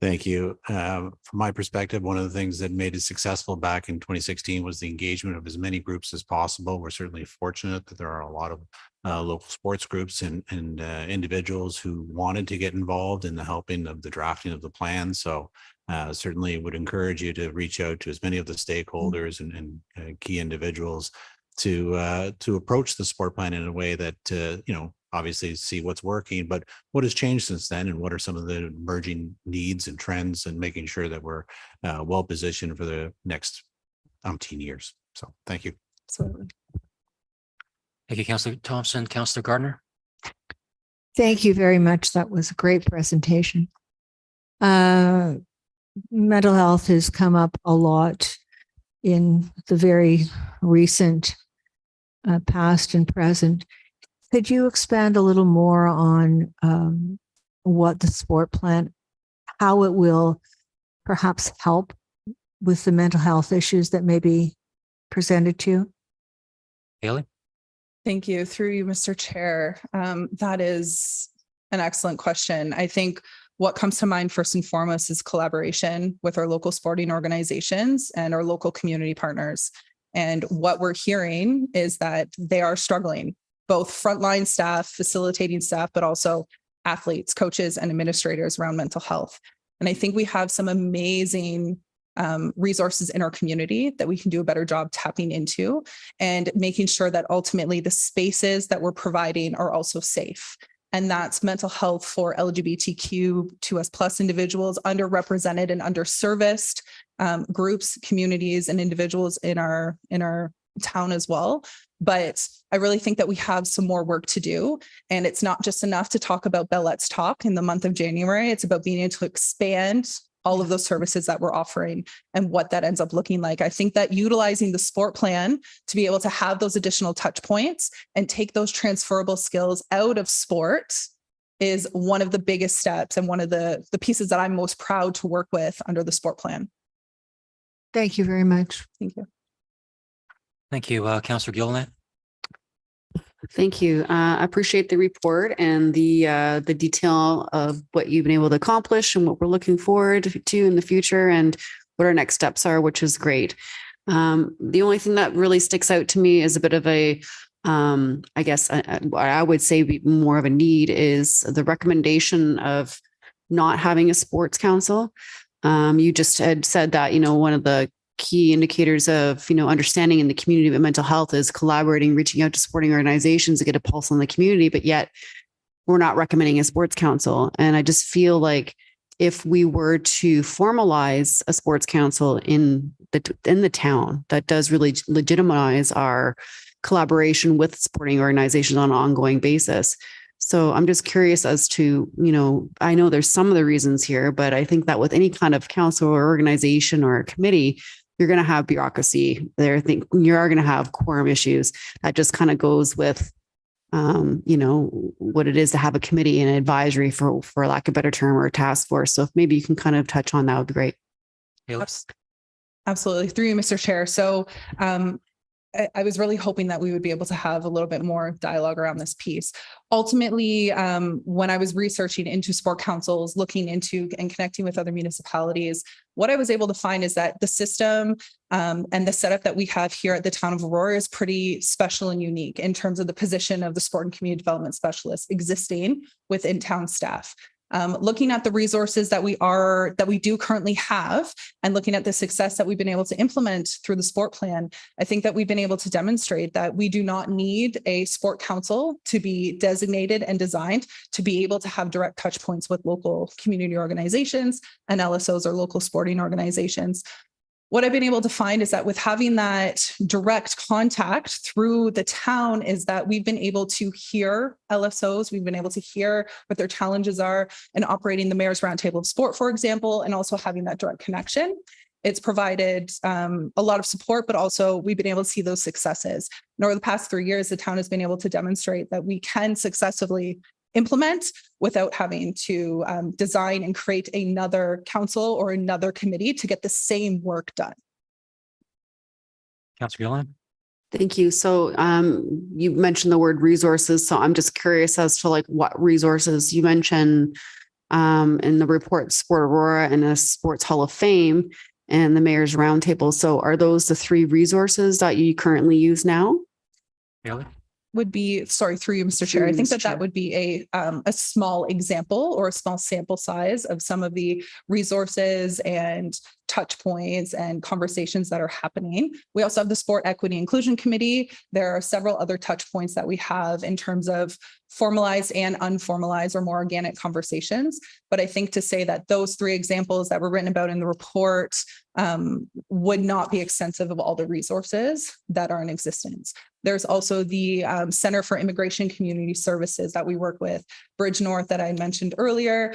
[SPEAKER 12] Thank you. From my perspective, one of the things that made it successful back in 2016 was the engagement of as many groups as possible. We're certainly fortunate that there are a lot of local sports groups and individuals who wanted to get involved in the helping of the drafting of the plan. So certainly would encourage you to reach out to as many of the stakeholders and key individuals to approach the sport plan in a way that, obviously see what's working, but what has changed since then and what are some of the emerging needs and trends and making sure that we're well positioned for the next umpteen years. So thank you.
[SPEAKER 11] Absolutely.
[SPEAKER 3] Thank you, Counselor Thompson. Counselor Gardner.
[SPEAKER 9] Thank you very much. That was a great presentation. Mental health has come up a lot in the very recent past and present. Could you expand a little more on what the sport plan, how it will perhaps help with the mental health issues that may be presented to you?
[SPEAKER 3] Haley.
[SPEAKER 11] Thank you. Through you, Mr. Chair. That is an excellent question. I think what comes to mind first and foremost is collaboration with our local sporting organizations and our local community partners. And what we're hearing is that they are struggling, both frontline staff, facilitating staff, but also athletes, coaches, and administrators around mental health. And I think we have some amazing resources in our community that we can do a better job tapping into and making sure that ultimately the spaces that we're providing are also safe. And that's mental health for LGBTQ2S+ individuals, underrepresented and underserviced groups, communities, and individuals in our town as well. But I really think that we have some more work to do. And it's not just enough to talk about Bell Let's Talk in the month of January. It's about being able to expand all of those services that we're offering and what that ends up looking like. I think that utilizing the sport plan to be able to have those additional touch points and take those transferable skills out of sport is one of the biggest steps and one of the pieces that I'm most proud to work with under the sport plan.
[SPEAKER 9] Thank you very much.
[SPEAKER 11] Thank you.
[SPEAKER 3] Thank you, Counselor Gilliland.
[SPEAKER 10] Thank you. I appreciate the report and the detail of what you've been able to accomplish and what we're looking forward to in the future and what our next steps are, which is great. The only thing that really sticks out to me is a bit of a, I guess, I would say more of a need is the recommendation of not having a sports council. You just had said that, one of the key indicators of, understanding in the community of mental health is collaborating, reaching out to sporting organizations to get a pulse on the community, but yet we're not recommending a sports council. And I just feel like if we were to formalize a sports council in the town, that does really legitimize our collaboration with sporting organizations on an ongoing basis. So I'm just curious as to, I know there's some of the reasons here, but I think that with any kind of council or organization or committee, you're going to have bureaucracy there. I think you are going to have quorum issues. That just kind of goes with you know, what it is to have a committee and an advisory for lack of a better term, or a task force. So if maybe you can kind of touch on that would be great.
[SPEAKER 3] Haley?
[SPEAKER 11] Absolutely. Through you, Mr. Chair. So I was really hoping that we would be able to have a little bit more dialogue around this piece. Ultimately, when I was researching into sport councils, looking into and connecting with other municipalities, what I was able to find is that the system and the setup that we have here at the town of Aurora is pretty special and unique in terms of the position of the sport and community development specialist existing within town staff. Looking at the resources that we do currently have and looking at the success that we've been able to implement through the sport plan, I think that we've been able to demonstrate that we do not need a sport council to be designated and designed to be able to have direct touch points with local community organizations and LSOs or local sporting organizations. What I've been able to find is that with having that direct contact through the town is that we've been able to hear LSOs, we've been able to hear what their challenges are in operating the Mayor's Roundtable of Sport, for example, and also having that direct connection. It's provided a lot of support, but also we've been able to see those successes. And over the past 3 years, the town has been able to demonstrate that we can successfully implement without having to design and create another council or another committee to get the same work done.
[SPEAKER 3] Councilor Gilliland?
[SPEAKER 10] Thank you. So you mentioned the word resources. So I'm just curious as to like what resources you mentioned in the report, Sport Aurora and the Sports Hall of Fame and the Mayor's Roundtable. So are those the 3 resources that you currently use now?
[SPEAKER 3] Haley?
[SPEAKER 11] Would be, sorry, through you, Mr. Chair. I think that would be a small example or a small sample size of some of the resources and touch points and conversations that are happening. We also have the Sport Equity Inclusion Committee. There are several other touch points that we have in terms of formalized and unformalized or more organic conversations. But I think to say that those 3 examples that were written about in the report would not be extensive of all the resources that are in existence. There's also the Center for Immigration Community Services that we work with, Bridge North that I mentioned earlier,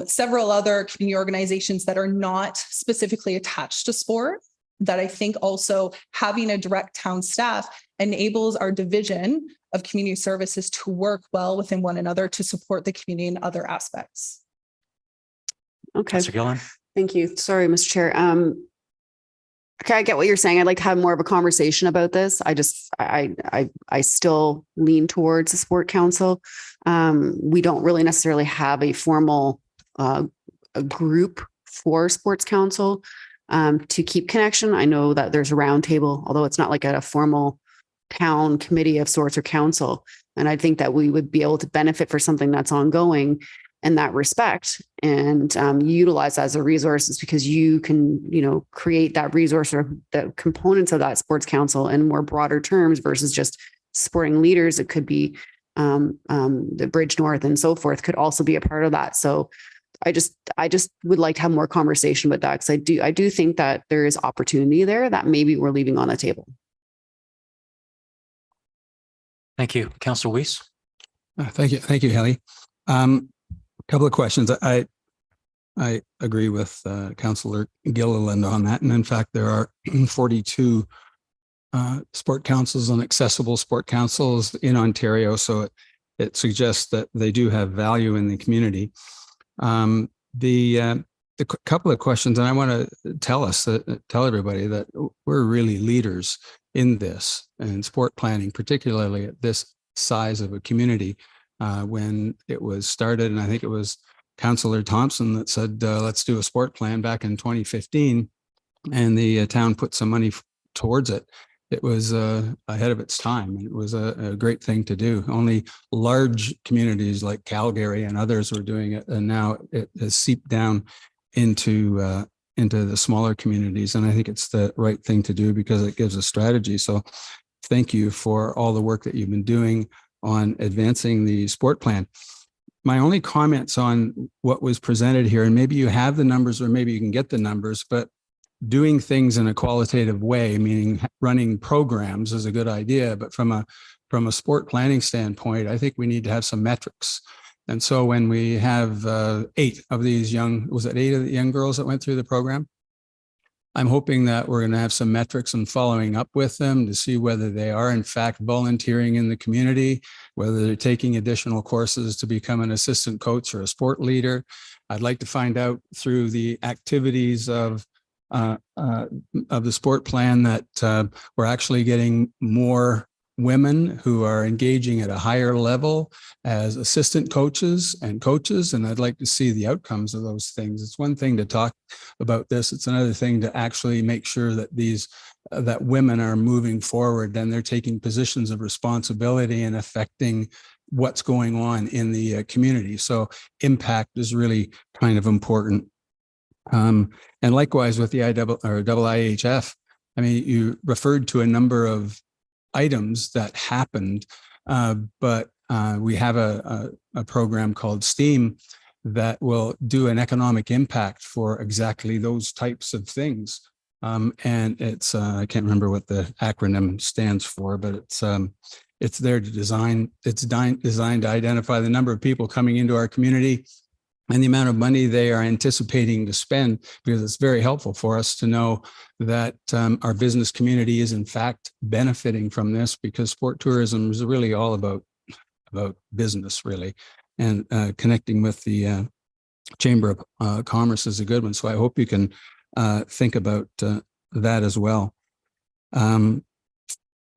[SPEAKER 11] several other community organizations that are not specifically attached to sport, that I think also having a direct town staff enables our division of community services to work well within one another to support the community in other aspects.
[SPEAKER 10] Okay.
[SPEAKER 3] Councilor Gilliland?
[SPEAKER 10] Thank you. Sorry, Mr. Chair. Okay, I get what you're saying. I'd like to have more of a conversation about this. I still lean towards the sport council. We don't really necessarily have a formal a group for sports council to keep connection. I know that there's a roundtable, although it's not like a formal town committee of sorts or council. And I think that we would be able to benefit for something that's ongoing in that respect and utilize as a resource is because you can, you know, create that resource or the components of that sports council in more broader terms versus just sporting leaders. It could be the Bridge North and so forth could also be a part of that. So I just would like to have more conversation with that because I do think that there is opportunity there that maybe we're leaving on the table.
[SPEAKER 3] Thank you. Councilor Weiss?
[SPEAKER 6] Thank you. Thank you, Haley. Couple of questions. I agree with Councillor Gilliland on that. And in fact, there are 42 sport councils and accessible sport councils in Ontario. So it suggests that they do have value in the community. The couple of questions, and I want to tell everybody that we're really leaders in this and sport planning, particularly at this size of a community. When it was started, and I think it was Councillor Thompson that said, let's do a sport plan back in 2015, and the town put some money towards it. It was ahead of its time. It was a great thing to do. Only large communities like Calgary and others were doing it, and now it has seeped down into the smaller communities. And I think it's the right thing to do because it gives a strategy. So thank you for all the work that you've been doing on advancing the sport plan. My only comments on what was presented here, and maybe you have the numbers or maybe you can get the numbers, but doing things in a qualitative way, meaning running programs, is a good idea. But from a sport planning standpoint, I think we need to have some metrics. And so when we have 8 of these young, was it 8 of the young girls that went through the program? I'm hoping that we're going to have some metrics and following up with them to see whether they are in fact volunteering in the community, whether they're taking additional courses to become an assistant coach or a sport leader. I'd like to find out through the activities of the sport plan that we're actually getting more women who are engaging at a higher level as assistant coaches and coaches. And I'd like to see the outcomes of those things. It's one thing to talk about this. It's another thing to actually make sure that that women are moving forward and they're taking positions of responsibility and affecting what's going on in the community. So impact is really kind of important. And likewise with the IHF, I mean, you referred to a number of items that happened, but we have a program called STEAM that will do an economic impact for exactly those types of things. And it's I can't remember what the acronym stands for, but it's there to design. It's designed to identify the number of people coming into our community and the amount of money they are anticipating to spend, because it's very helpful for us to know that our business community is in fact benefiting from this, because sport tourism is really all about business, really, and connecting with the Chamber of Commerce is a good one. So I hope you can think about that as well.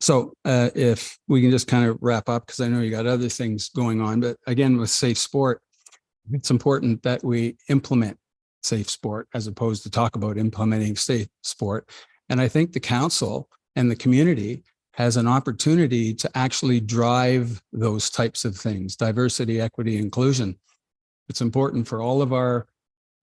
[SPEAKER 6] So if we can just kind of wrap up, because I know you got other things going on, but again, with safe sport, it's important that we implement safe sport as opposed to talk about implementing safe sport. And I think the council and the community has an opportunity to actually drive those types of things: diversity, equity, inclusion. It's important for all of our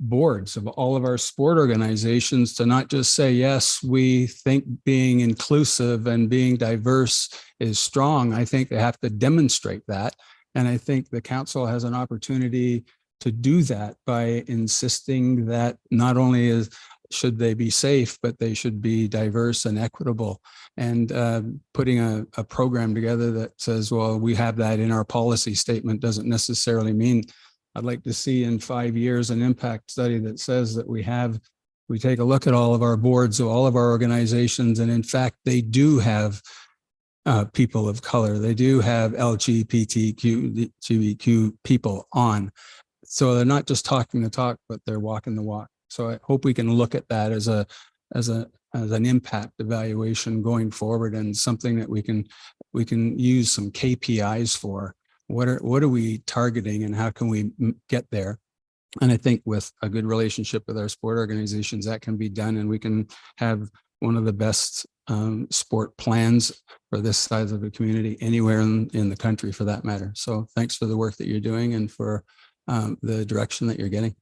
[SPEAKER 6] boards of all of our sport organizations to not just say, yes, we think being inclusive and being diverse is strong. I think they have to demonstrate that. And I think the council has an opportunity to do that by insisting that not only should they be safe, but they should be diverse and equitable, and putting a program together that says, well, we have that in our policy statement doesn't necessarily mean. I'd like to see in 5 years an impact study that says that we take a look at all of our boards, all of our organizations, and in fact, they do have people of color. They do have LGBTQ people on. So they're not just talking the talk, but they're walking the walk. So I hope we can look at that as an impact evaluation going forward, and something that we can use some KPIs for. What are we targeting, and how can we get there? And I think with a good relationship with our sport organizations, that can be done, and we can have one of the best sport plans for this size of a community anywhere in the country, for that matter. So thanks for the work that you're doing and for the direction that you're getting.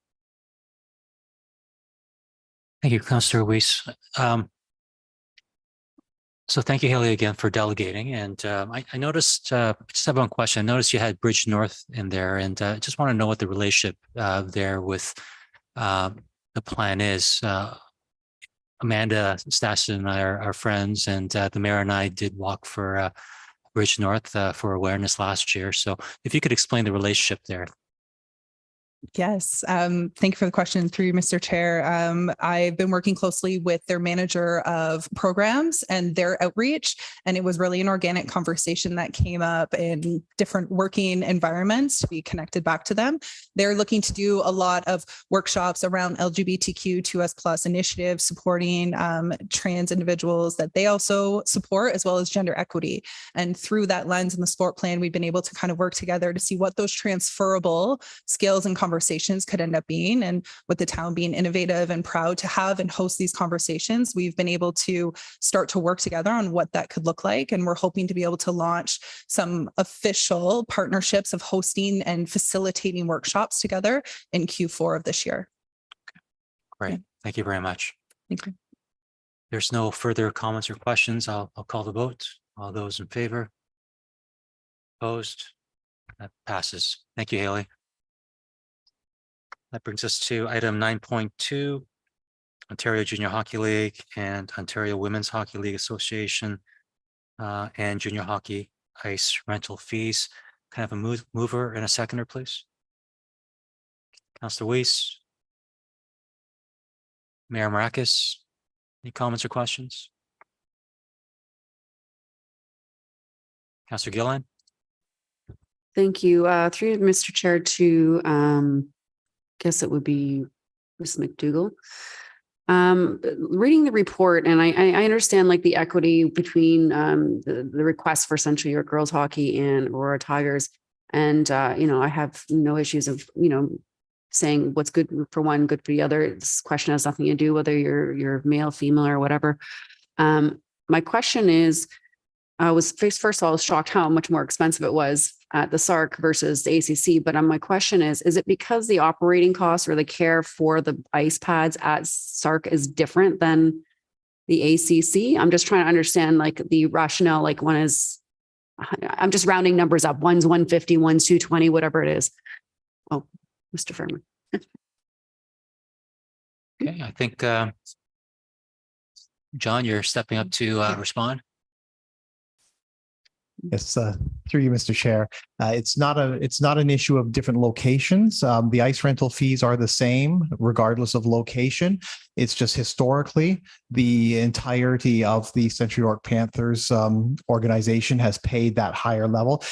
[SPEAKER 3] Thank you, Councillor Weiss. So thank you, Haley, again for delegating. And I noticed, just have one question. I noticed you had Bridge North in there, and just want to know what the relationship there with the plan is. Amanda Staston and I are friends, and the mayor and I did walk for Bridge North for awareness last year. So if you could explain the relationship there.
[SPEAKER 11] Yes. Thank you for the question through Mr. Chair. I've been working closely with their manager of programs and their outreach, and it was really an organic conversation that came up in different working environments to be connected back to them. They're looking to do a lot of workshops around LGBTQ2S+ initiatives, supporting trans individuals that they also support, as well as gender equity. And through that lens in the sport plan, we've been able to kind of work together to see what those transferable skills and conversations could end up being. And with the town being innovative and proud to have and host these conversations, we've been able to start to work together on what that could look like. And we're hoping to be able to launch some official partnerships of hosting and facilitating workshops together in Q4 of this year.
[SPEAKER 3] Great.
[SPEAKER 11] Yeah.
[SPEAKER 3] Thank you very much.
[SPEAKER 11] Thank you.
[SPEAKER 3] There's no further comments or questions. I'll call the vote. All those in favor? Opposed? That passes. Thank you, Haley. That brings us to item 9.2, Ontario Junior Hockey League and Ontario Women's Hockey League Association and Junior Hockey ice rental fees. Can I have a mover and a seconder, please? Councillor Weiss, Mayor Marakis, Any comments or questions? Councillor Gillen?
[SPEAKER 10] Thank you. Through you, Mr. Chair, to guess it would be Ms. McDougall. Reading the report, and I understand like the equity between the request for Central York girls hockey and Aurora Tigers. And I have no issues of, saying what's good for one, good for the other. This question has nothing to do whether you're male, female, or whatever. My question is, first of all, I was shocked how much more expensive it was at the SARC versus the ACC. But my question is it because the operating costs or the care for the ice pads at SARC is different than the ACC? I'm just trying to understand like the rationale, like one is, I'm just rounding numbers up. One's 150, one's 220, whatever it is. Oh, Mr. Furman.
[SPEAKER 3] Okay, I think, John, you're stepping up to respond.
[SPEAKER 13] Yes, through you, Mr. Chair. It's not an issue of different locations. The ice rental fees are the same regardless of location. It's just historically the entirety of the Central York Panthers organization has paid that higher level.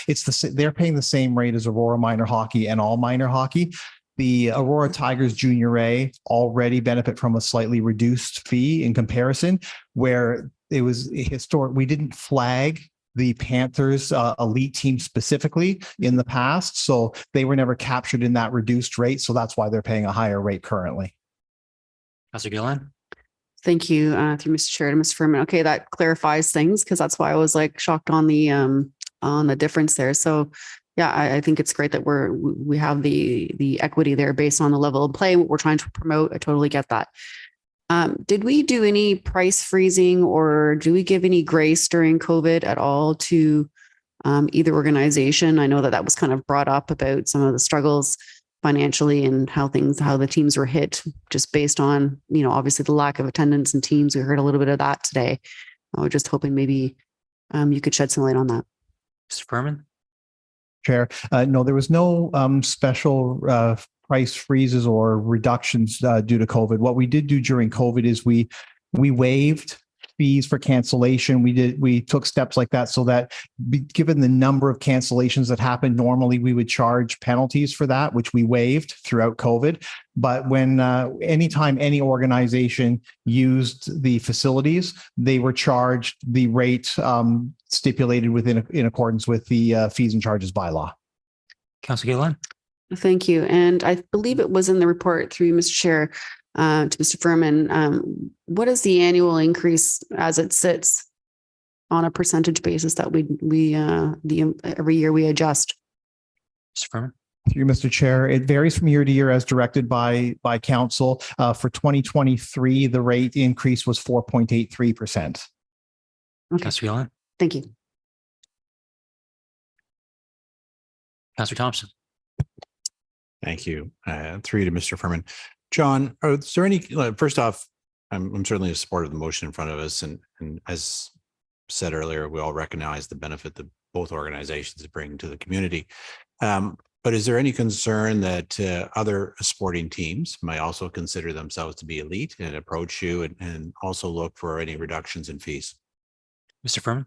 [SPEAKER 13] They're paying the same rate as Aurora minor hockey and all minor hockey. The Aurora Tigers Junior A already benefit from a slightly reduced fee in comparison, where it was historic. We didn't flag the Panthers elite team specifically in the past, so they were never captured in that reduced rate. So that's why they're paying a higher rate currently.
[SPEAKER 3] Councillor Gillen?
[SPEAKER 10] Thank you, through Mr. Chair to Mr. Furman. Okay, that clarifies things because that's why I was like shocked on the difference there. So yeah, I think it's great that we have the equity there based on the level of play, what we're trying to promote. I totally get that. Did we do any price freezing or do we give any grace during COVID at all to either organization? I know that was kind of brought up about some of the struggles financially and how the teams were hit just based on, obviously the lack of attendance in teams. We heard a little bit of that today. I was just hoping maybe you could shed some light on that.
[SPEAKER 3] Mr. Furman?
[SPEAKER 13] Chair, no, there was no special price freezes or reductions due to COVID. What we did do during COVID is we waived fees for cancellation. We took steps like that so that given the number of cancellations that happened, normally we would charge penalties for that, which we waived throughout COVID. But when anytime any organization used the facilities, they were charged the rate stipulated in accordance with the fees and charges bylaw.
[SPEAKER 3] Councillor Gillen?
[SPEAKER 10] Thank you. And I believe it was in the report through Mr. Chair to Mr. Furman. What is the annual increase as it sits on a percentage basis that every year we adjust?
[SPEAKER 3] Mr. Furman?
[SPEAKER 13] Through Mr. Chair, it varies from year to year as directed by council. For 2023, the rate increase was 4.83%.
[SPEAKER 10] Okay.
[SPEAKER 3] Councillor Gillen?
[SPEAKER 10] Thank you.
[SPEAKER 3] Councillor Thompson?
[SPEAKER 12] Thank you. Through you to Mr. Furman. John, is there any, first off, I'm certainly in support of the motion in front of us. And as said earlier, we all recognize the benefit that both organizations bring to the community. But is there any concern that other sporting teams might also consider themselves to be elite and approach you and also look for any reductions in fees?
[SPEAKER 3] Mr. Furman?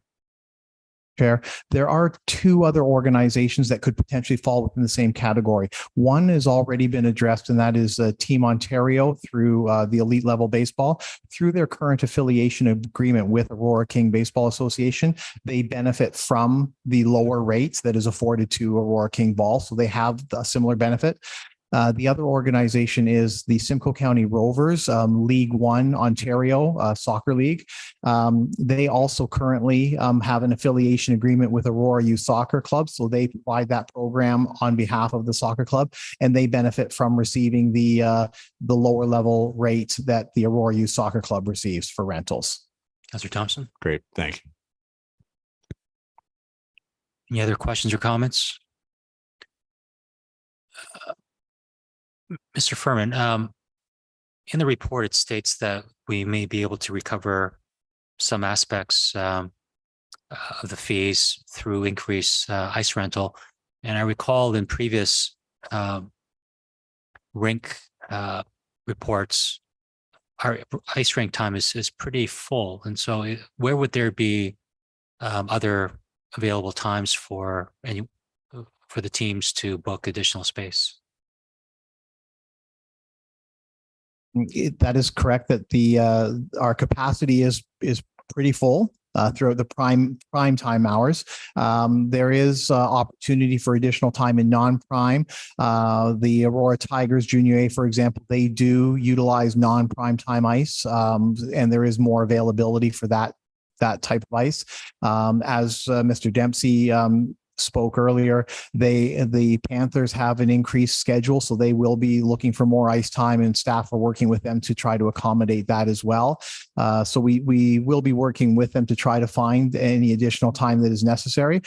[SPEAKER 13] Chair, there are two other organizations that could potentially fall within the same category. One has already been addressed, and that is Team Ontario through the elite level baseball. Through their current affiliation agreement with Aurora King Baseball Association, they benefit from the lower rates that is afforded to Aurora King Ball, so they have a similar benefit. The other organization is the Simcoe County Rovers, League One Ontario Soccer League. They also currently have an affiliation agreement with Aurora Youth Soccer Club, so they provide that program on behalf of the soccer club, and they benefit from receiving the lower level rate that the Aurora Youth Soccer Club receives for rentals.
[SPEAKER 3] Councillor Thompson?
[SPEAKER 12] Great, thank you.
[SPEAKER 3] Any other questions or comments? Mr. Furman, in the report, it states that we may be able to recover some aspects of the fees through increased ice rental. And I recall in previous rink reports, our ice rink time is pretty full. And so where would there be other available times for the teams to book additional space?
[SPEAKER 13] That is correct, that the our capacity is pretty full throughout the prime time hours. There is opportunity for additional time in non-prime. The Aurora Tigers Junior A, for example, they do utilize non-prime time ice, and there is more availability for that type of ice. As Mr. Dempsey spoke earlier, the Panthers have an increased schedule, so they will be looking for more ice time, and staff are working with them to try to accommodate that as well. So we will be working with them to try to find any additional time that is necessary.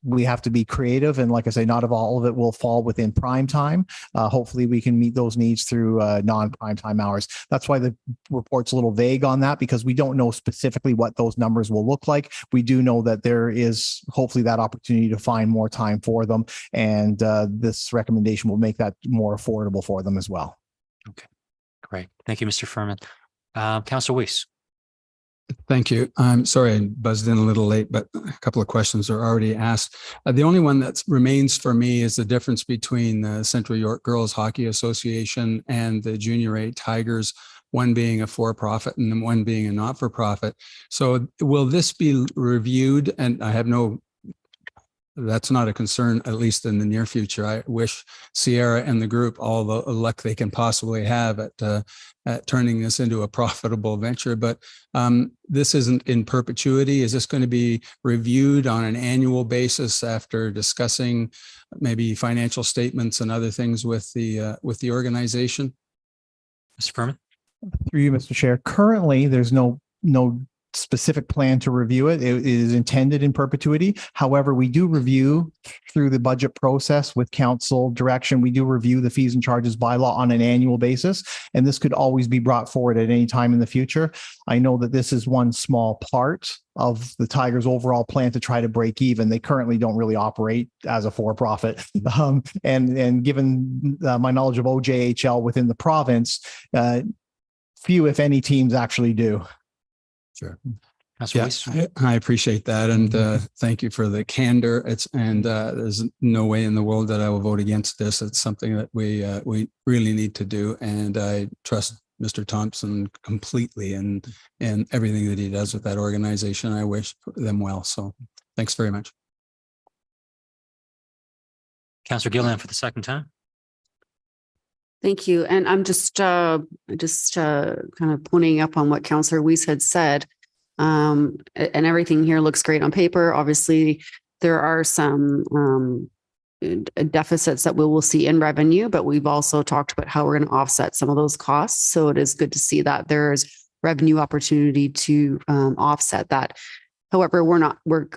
[SPEAKER 13] We have to be creative, and like I say, not all of it will fall within prime time. Hopefully we can meet those needs through non-prime time hours. That's why the report's a little vague on that, because we don't know specifically what those numbers will look like. We do know that there is hopefully that opportunity to find more time for them, and this recommendation will make that more affordable for them as well.
[SPEAKER 3] Okay, great. Thank you, Mr. Furman. Councilor Weiss.
[SPEAKER 6] Thank you. I'm sorry I buzzed in a little late, but a couple of questions are already asked. The only one that remains for me is the difference between the Central York Girls Hockey Association and the Junior A Tigers, one being a for-profit and one being a not-for-profit. So will this be reviewed? And I have that's not a concern, at least in the near future. I wish Sierra and the group all the luck they can possibly have at turning this into a profitable venture. But this isn't in perpetuity. Is this going to be reviewed on an annual basis after discussing maybe financial statements and other things with the organization?
[SPEAKER 3] Mr. Furman.
[SPEAKER 13] Through you, Mr. Chair. Currently, there's no specific plan to review it. It is intended in perpetuity. However, we do review through the budget process with council direction. We do review the fees and charges bylaw on an annual basis, and this could always be brought forward at any time in the future. I know that this is one small part of the Tigers' overall plan to try to break even. They currently don't really operate as a for-profit. And given my knowledge of OJHL within the province, few, if any, teams actually do.
[SPEAKER 6] Sure.
[SPEAKER 3] Yes,
[SPEAKER 6] I appreciate that. And thank you for the candor. There's no way in the world that I will vote against this. It's something that we really need to do. And I trust Mr. Thompson completely and everything that he does with that organization. I wish them well. So thanks very much.
[SPEAKER 3] Councillor Gilliland for the second time.
[SPEAKER 10] Thank you. And I'm just kind of pulling up on what Councillor Weiss had said. And everything here looks great on paper. Obviously, there are some deficits that we will see in revenue, but we've also talked about how we're going to offset some of those costs. So it is good to see that there's revenue opportunity to offset that. However,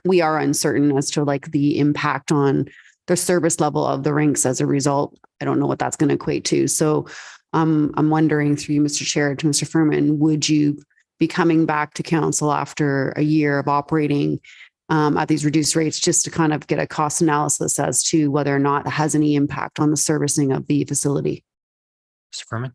[SPEAKER 10] we are uncertain as to like the impact on the service level of the rinks as a result. I don't know what that's going to equate to. So I'm wondering through you, Mr. Chair, to Mr. Furman, would you be coming back to council after a year of operating at these reduced rates just to kind of get a cost analysis as to whether or not it has any impact on the servicing of the facility?
[SPEAKER 3] Mr. Furman.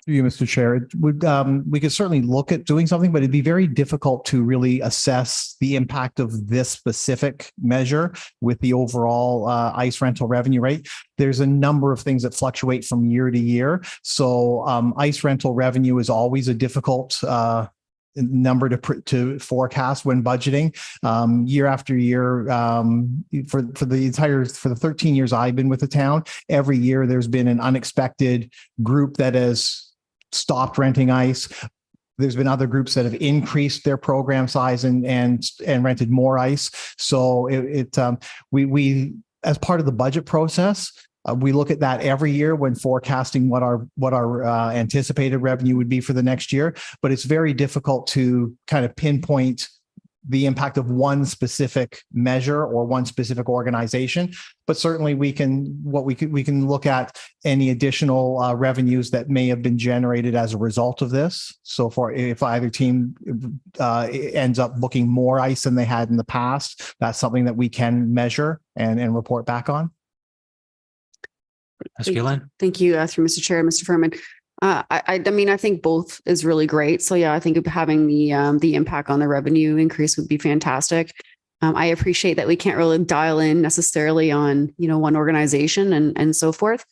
[SPEAKER 13] Through you, Mr. Chair, it would, we could certainly look at doing something, but it'd be very difficult to really assess the impact of this specific measure with the overall ice rental revenue rate. There's a number of things that fluctuate from year to year. So ice rental revenue is always a difficult number to forecast when budgeting. Year after year, for the 13 years I've been with the town, every year there's been an unexpected group that has stopped renting ice. There's been other groups that have increased their program size and rented more ice. So we as part of the budget process, we look at that every year when forecasting what our anticipated revenue would be for the next year. But it's very difficult to kind of pinpoint the impact of one specific measure or one specific organization. But certainly we can look at any additional revenues that may have been generated as a result of this. So if either team ends up booking more ice than they had in the past, that's something that we can measure and report back on.
[SPEAKER 3] Ms. Gilliland.
[SPEAKER 10] Thank you through Mr. Chair, Mr. Furman. I mean, I think both is really great. So yeah, I think having the impact on the revenue increase would be fantastic. I appreciate that we can't really dial in necessarily on, one organization and so forth.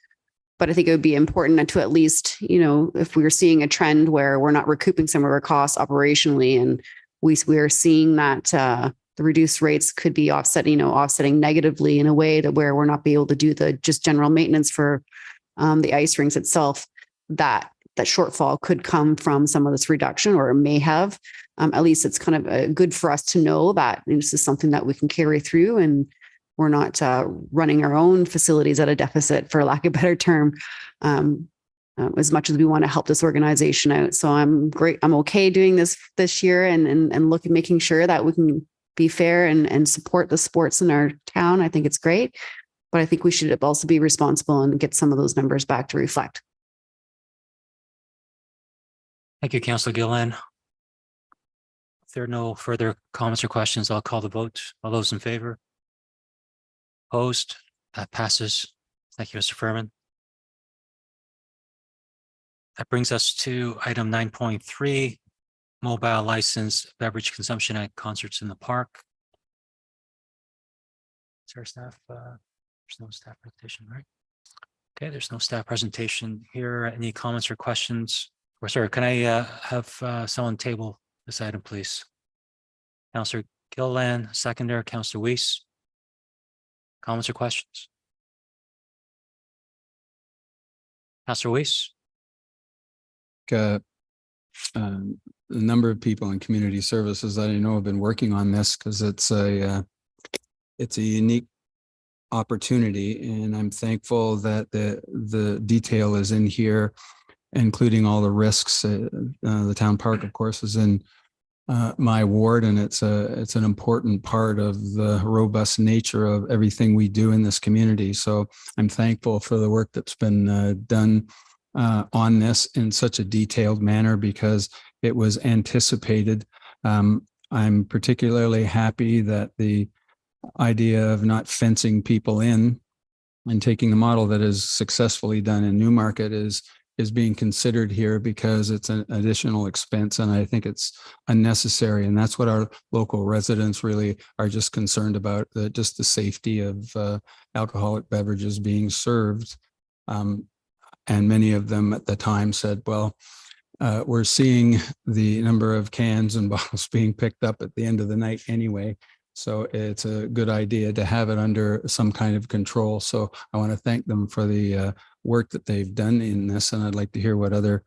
[SPEAKER 10] But I think it would be important to at least, if we were seeing a trend where we're not recouping some of our costs operationally, and we are seeing that the reduced rates could be offsetting negatively in a way that where we're not be able to do the just general maintenance for the ice rinks itself, that shortfall could come from some of this reduction, or it may have. At least it's kind of good for us to know that this is something that we can carry through, and we're not running our own facilities at a deficit, for lack of a better term, as much as we want to help this organization out. So I'm okay doing this year and making sure that we can be fair and support the sports in our town. I think it's great, but I think we should also be responsible and get some of those numbers back to reflect.
[SPEAKER 3] Thank you, Councillor Gillen. If there are no further comments or questions, I'll call the vote. All those in favor? Opposed? That passes. Thank you, Mr. Furman. That brings us to item 9.3, mobile license beverage consumption at concerts in the park. Is there a staff? There's no staff presentation, right? Okay, there's no staff presentation here. Any comments or questions? Or sorry, can I have someone table this item, please? Councillor Gillen, seconder, Councillor Weiss. Comments or questions? Councillor Weiss.
[SPEAKER 6] A number of people in community services that I know have been working on this, because it's a unique opportunity, and I'm thankful that the detail is in here, including all the risks. The town park, of course, is in my ward, and it's an important part of the robust nature of everything we do in this community. So I'm thankful for the work that's been done on this in such a detailed manner, because it was anticipated. I'm particularly happy that the idea of not fencing people in and taking the model that is successfully done in Newmarket is being considered here, because it's an additional expense, and I think it's unnecessary. And that's what our local residents really are just concerned about, just the safety of alcoholic beverages being served. And many of them at the time said, well, we're seeing the number of cans and bottles being picked up at the end of the night anyway. So it's a good idea to have it under some kind of control. So I want to thank them for the work that they've done in this. And I'd like to hear what other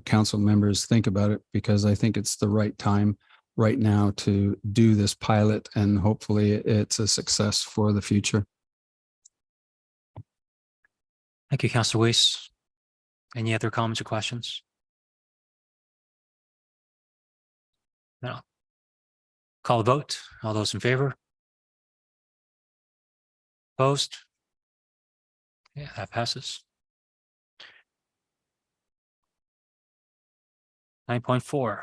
[SPEAKER 6] council members think about it, because I think it's the right time right now to do this pilot, and hopefully it's a success for the future.
[SPEAKER 3] Thank you, Councillor Weiss. Any other comments or questions? No. Call the vote. All those in favor? Opposed? Yeah, that passes. 9.4.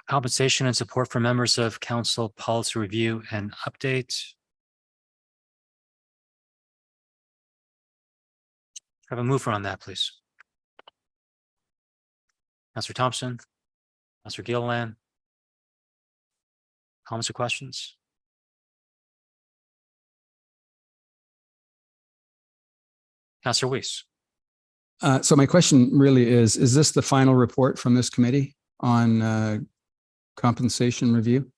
[SPEAKER 3] Compensation and support for members of council policy review and update. Have a mover on that, please. Councillor Thompson, Councillor Gilliland. Comments or questions? Councillor Weiss.
[SPEAKER 6] So my question really is this the final report from this committee on compensation review?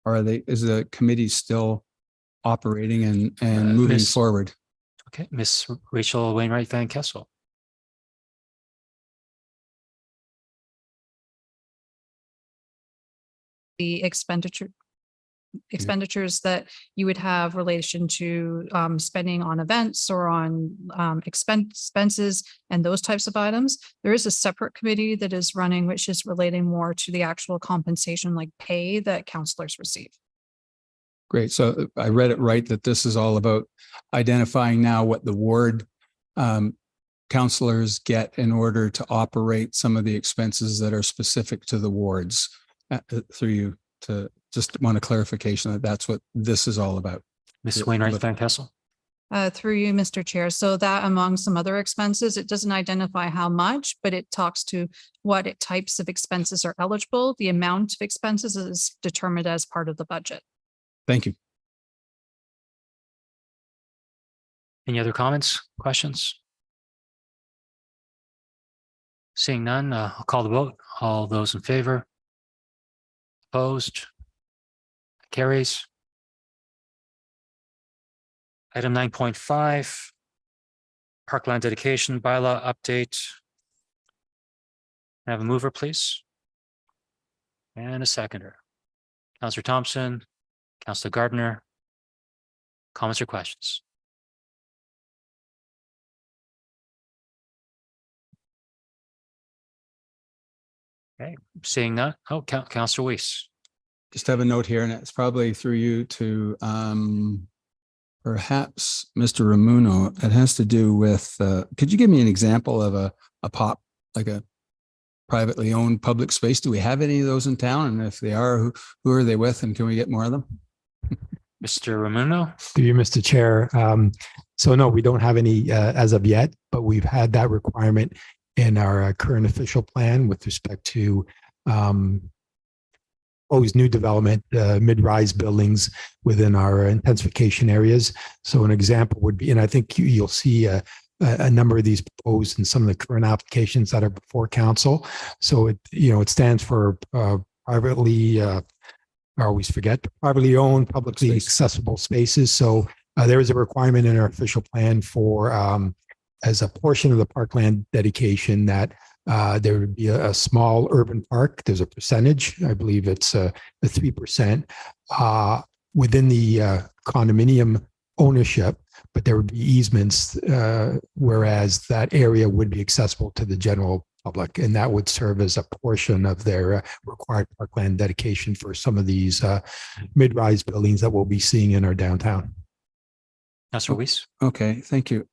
[SPEAKER 6] Or is the committee still operating and moving forward?
[SPEAKER 3] Okay, Miss Rachel Wainwright Van Kessel.
[SPEAKER 14] The expenditures that you would have relation to spending on events or on expenses and those types of items. There is a separate committee that is running, which is relating more to the actual compensation, like pay that councillors receive.
[SPEAKER 6] Great. So I read it right, that this is all about identifying now what the ward councillors get in order to operate some of the expenses that are specific to the wards. Through you, to just want a clarification that that's what this is all about.
[SPEAKER 3] Ms. Wainwright Van Kessel.
[SPEAKER 14] Through you, Mr. Chair. So that among some other expenses, it doesn't identify how much, but it talks to what types of expenses are eligible. The amount of expenses is determined as part of the budget.
[SPEAKER 6] Thank you.
[SPEAKER 3] Any other comments, questions? Seeing none, I'll call the vote. All those in favor? Opposed? Carries. Item 9.5, Parkland dedication bylaw update. Can I have a mover, please? And a seconder. Councillor Thompson, Councillor Gardner. Comments or questions? Okay, seeing none. Oh, Councillor Weiss.
[SPEAKER 6] Just have a note here, and it's probably through you to perhaps Mr. Ramuno. It has to do with, could you give me an example of a like a privately owned public space? Do we have any of those in town? And if they are, who are they with, and can we get more of them?
[SPEAKER 3] Mr. Ramuno.
[SPEAKER 15] Through you, Mr. Chair. So no, we don't have any as of yet, but we've had that requirement in our current official plan with respect to always new development, mid-rise buildings within our intensification areas. So an example would be, and I think you'll see a number of these proposed in some of the current applications that are before council. So it stands for privately, I always forget, privately owned, publicly accessible spaces. So there is a requirement in our official plan for as a portion of the Parkland dedication that there would be a small urban park. There's a percentage, I believe it's a 3% within the condominium ownership, but there would be easements, whereas that area would be accessible to the general public, and that would serve as a portion of their required Parkland dedication for some of these mid-rise buildings that we'll be seeing in our downtown.
[SPEAKER 3] Councillor Weiss.
[SPEAKER 6] Okay, thank you.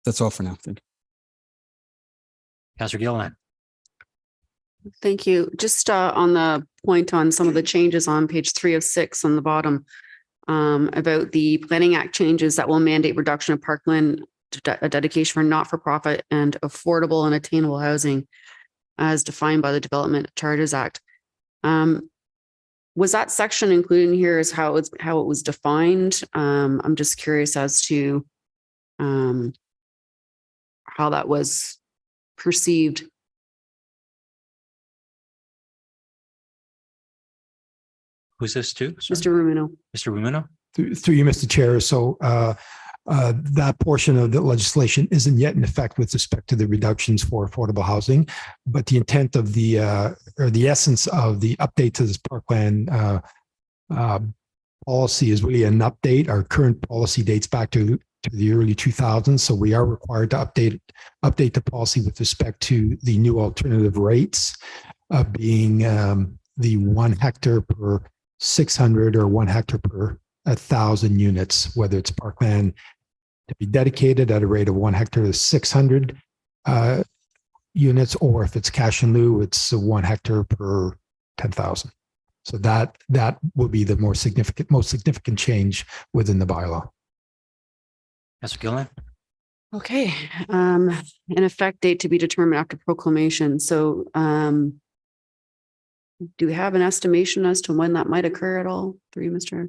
[SPEAKER 6] That's all for now. Thank you.
[SPEAKER 3] Councillor Gilliland.
[SPEAKER 10] Thank you. Just on the point on some of the changes on page 3 of 6 on the bottom about the Planning Act changes that will mandate reduction of Parkland a dedication for not-for-profit and affordable and attainable housing as defined by the Development Charges Act. Was that section included in here as how it was defined? I'm just curious as to how that was perceived.
[SPEAKER 3] Who's this to?
[SPEAKER 10] Mr. Rumino.
[SPEAKER 3] Mr. Rumino.
[SPEAKER 15] Through you, Mr. Chair. So that portion of the legislation isn't yet in effect with respect to the reductions for affordable housing, but the intent of the or the essence of the update to this Parkland policy is really an update. Our current policy dates back to the early 2000s, so we are required to update the policy with respect to the new alternative rates of being the 1 hectare per 600 or 1 hectare per 1,000 units, whether it's Parkland to be dedicated at a rate of 1 hectare to 600 units, or if it's cash in lieu, it's 1 hectare per 10,000. So that will be the most significant change within the bylaw.
[SPEAKER 3] Councillor Gilliland.
[SPEAKER 10] Okay. An effect date to be determined after proclamation. So do we have an estimation as to when that might occur at all? Through you, Mr.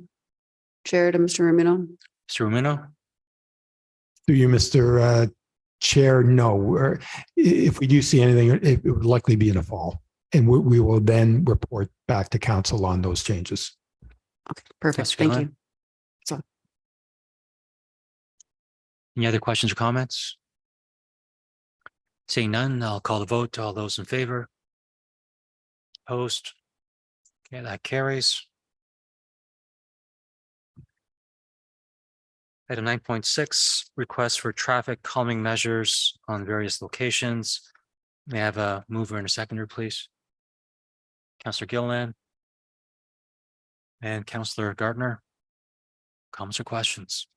[SPEAKER 10] Chair, to Mr. Rumino.
[SPEAKER 3] Mr. Rumino.
[SPEAKER 15] Through you, Mr. Chair, no. If we do see anything, it would likely be in the fall, and we will then report back to council on those changes.
[SPEAKER 10] Okay, perfect. Thank you. So,
[SPEAKER 3] any other questions or comments? Seeing none, I'll call the vote. All those in favor? Opposed? Okay, that carries. Item 9.6, request for traffic calming measures on various locations. May I have a mover and a seconder, please? Councillor Gilliland and Councillor Gardner. Comments or questions?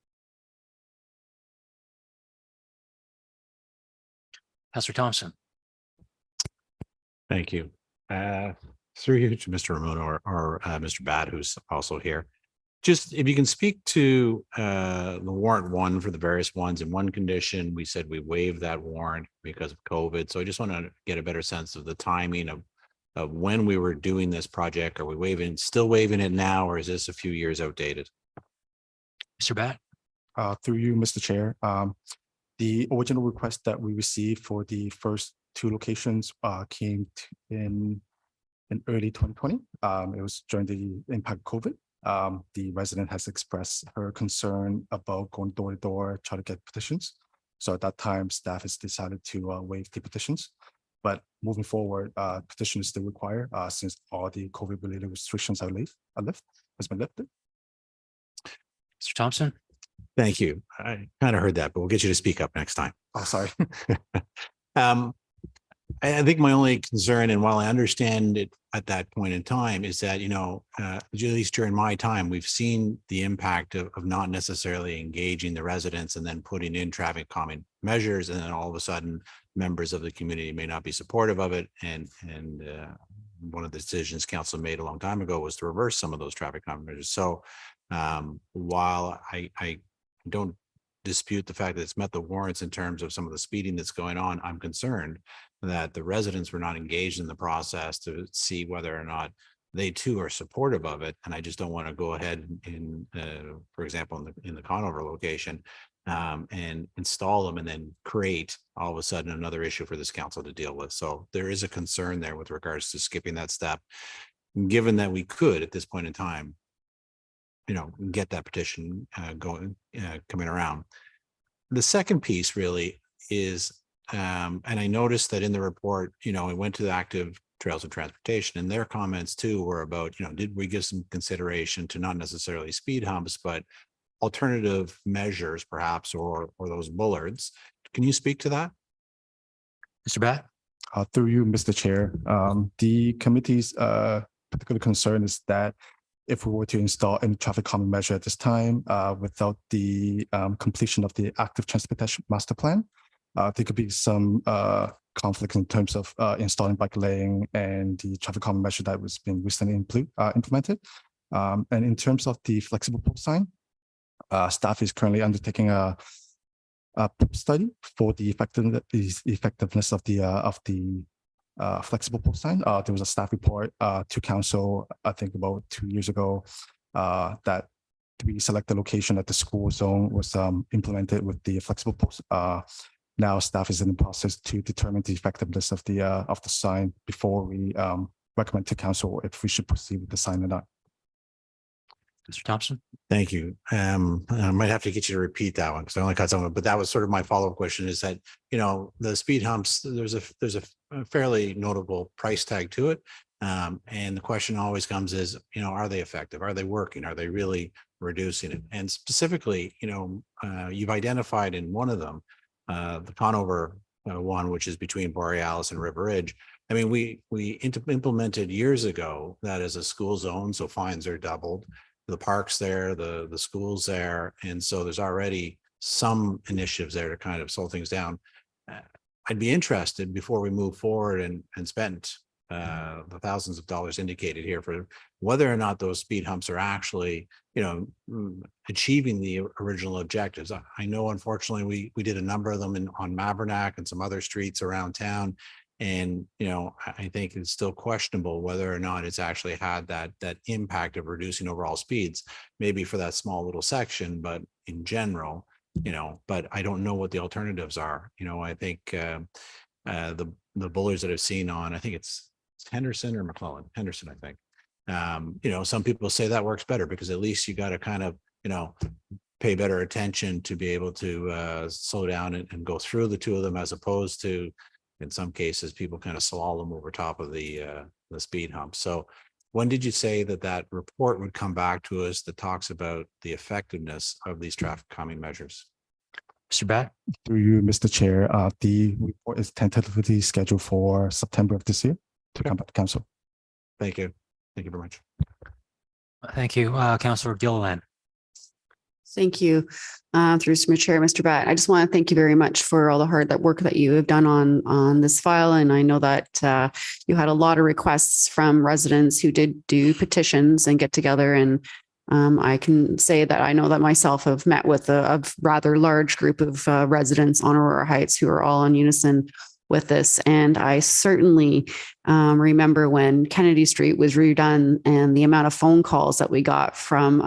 [SPEAKER 3] Councillor Thompson.
[SPEAKER 12] Thank you. Through you to Mr. Ramon or Mr. Bad, who's also here. Just if you can speak to the warrant one for the various ones. In one condition, we said we waived that warrant because of COVID. So I just want to get a better sense of the timing of when we were doing this project. Are we still waiving it now, or is this a few years outdated?
[SPEAKER 3] Mr. Bat?
[SPEAKER 16] Through you, Mr. Chair. The original request that we received for the first two locations came in early 2020. It was during the impact of COVID. The resident has expressed her concern about going door to door, trying to get petitions. So at that time, staff has decided to waive the petitions. But moving forward, petition is still required since all the COVID related restrictions has been lifted.
[SPEAKER 3] Mr. Thompson?
[SPEAKER 12] Thank you. I kind of heard that, but we'll get you to speak up next time.
[SPEAKER 16] Oh, sorry.
[SPEAKER 12] I think my only concern, and while I understand it at that point in time, is that, at least during my time, we've seen the impact of not necessarily engaging the residents and then putting in traffic calming measures. And then all of a sudden, members of the community may not be supportive of it. And one of the decisions council made a long time ago was to reverse some of those traffic calming measures. So while I don't dispute the fact that it's met the warrants in terms of some of the speeding that's going on, I'm concerned that the residents were not engaged in the process to see whether or not they too are supportive of it. And I just don't want to go ahead in, for example, in the Conover location and install them and then create all of a sudden another issue for this council to deal with. So there is a concern there with regards to skipping that step, given that we could at this point in time, get that petition coming around. The second piece really is, and I noticed that in the report, it went to the active trails and transportation, and their comments too were about, did we give some consideration to not necessarily speed humps, but alternative measures perhaps, or those bullards. Can you speak to that?
[SPEAKER 3] Mr. Bat?
[SPEAKER 16] Through you, Mr. Chair. The committee's particular concern is that if we were to install any traffic calming measure at this time without the completion of the active transportation master plan, there could be some conflicts in terms of installing bike lane and the traffic calming measure that was being recently implemented. And in terms of the flexible post sign, staff is currently undertaking a study for the effectiveness of the flexible post sign. There was a staff report to council, I think about 2 years ago, that we select the location at the school zone was implemented with the flexible post. Now staff is in the process to determine the effectiveness of the sign before we recommend to council if we should proceed with the sign or not.
[SPEAKER 3] Mr. Thompson?
[SPEAKER 12] Thank you. I might have to get you to repeat that one because I only caught some of it, but that was sort of my follow-up question is that, the speed humps, there's a fairly notable price tag to it. And the question always comes is, are they effective? Are they working? Are they really reducing it? And specifically, you've identified in one of them, the Conover one, which is between Borealis and River Ridge. I mean, we implemented years ago that as a school zone, so fines are doubled. The parks there, the schools there, and so there's already some initiatives there to kind of slow things down. I'd be interested before we move forward and spend the thousands of dollars indicated here for whether or not those speed humps are actually, achieving the original objectives. I know, unfortunately, we did a number of them on Mabernack and some other streets around town. And, I think it's still questionable whether or not it's actually had that impact of reducing overall speeds, maybe for that small little section, but in general, but I don't know what the alternatives are. I think the bullards that I've seen on, I think it's Henderson or McClellan, Henderson, I think. Some people say that works better because at least you got to kind of, pay better attention to be able to slow down and go through the two of them, as opposed to, in some cases, people kind of slalom over top of the speed hump. So when did you say that report would come back to us that talks about the effectiveness of these traffic calming measures?
[SPEAKER 3] Mr. Bat?
[SPEAKER 16] Through you, Mr. Chair, the report is tentatively scheduled for September of this year to come back to council.
[SPEAKER 12] Thank you. Thank you very much.
[SPEAKER 3] Thank you. Councilor Gilliland.
[SPEAKER 10] Thank you. Through Chair, Mr. Batt. I just want to thank you very much for all the hard work that you have done on this file. And I know that you had a lot of requests from residents who did do petitions and get together. And I can say that I know that myself have met with a rather large group of residents on Aurora Heights who are all in unison with this. And I certainly remember when Kennedy Street was redone and the amount of phone calls that we got from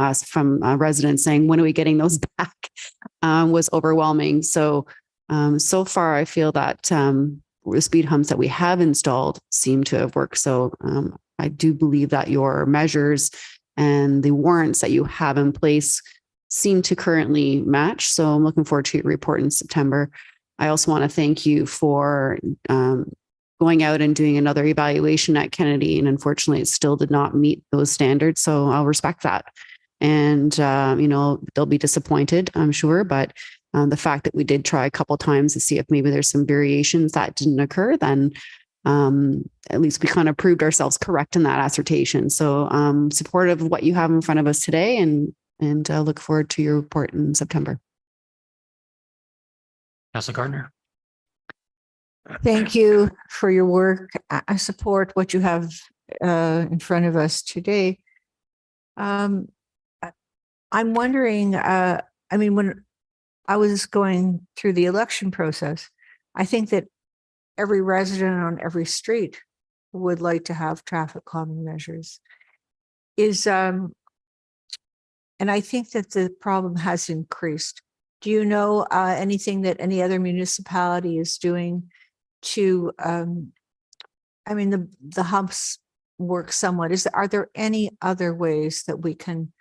[SPEAKER 10] residents saying, when are we getting those back, was overwhelming. So, so far, I feel that the speed humps that we have installed seem to have worked. So I do believe that your measures and the warrants that you have in place seem to currently match. So I'm looking forward to your report in September. I also want to thank you for going out and doing another evaluation at Kennedy. And unfortunately, it still did not meet those standards. So I'll respect that. And, they'll be disappointed, I'm sure. But the fact that we did try a couple of times to see if maybe there's some variations that didn't occur, then at least we kind of proved ourselves correct in that assertion. So supportive of what you have in front of us today and look forward to your report in September.
[SPEAKER 3] Councilor Gardner.
[SPEAKER 9] Thank you for your work. I support what you have in front of us today. I'm wondering, when I was going through the election process, I think that every resident on every street would like to have traffic calming measures. And I think that the problem has increased. Do you know anything that any other municipality is doing to, the humps work somewhat. Are there any other ways that we can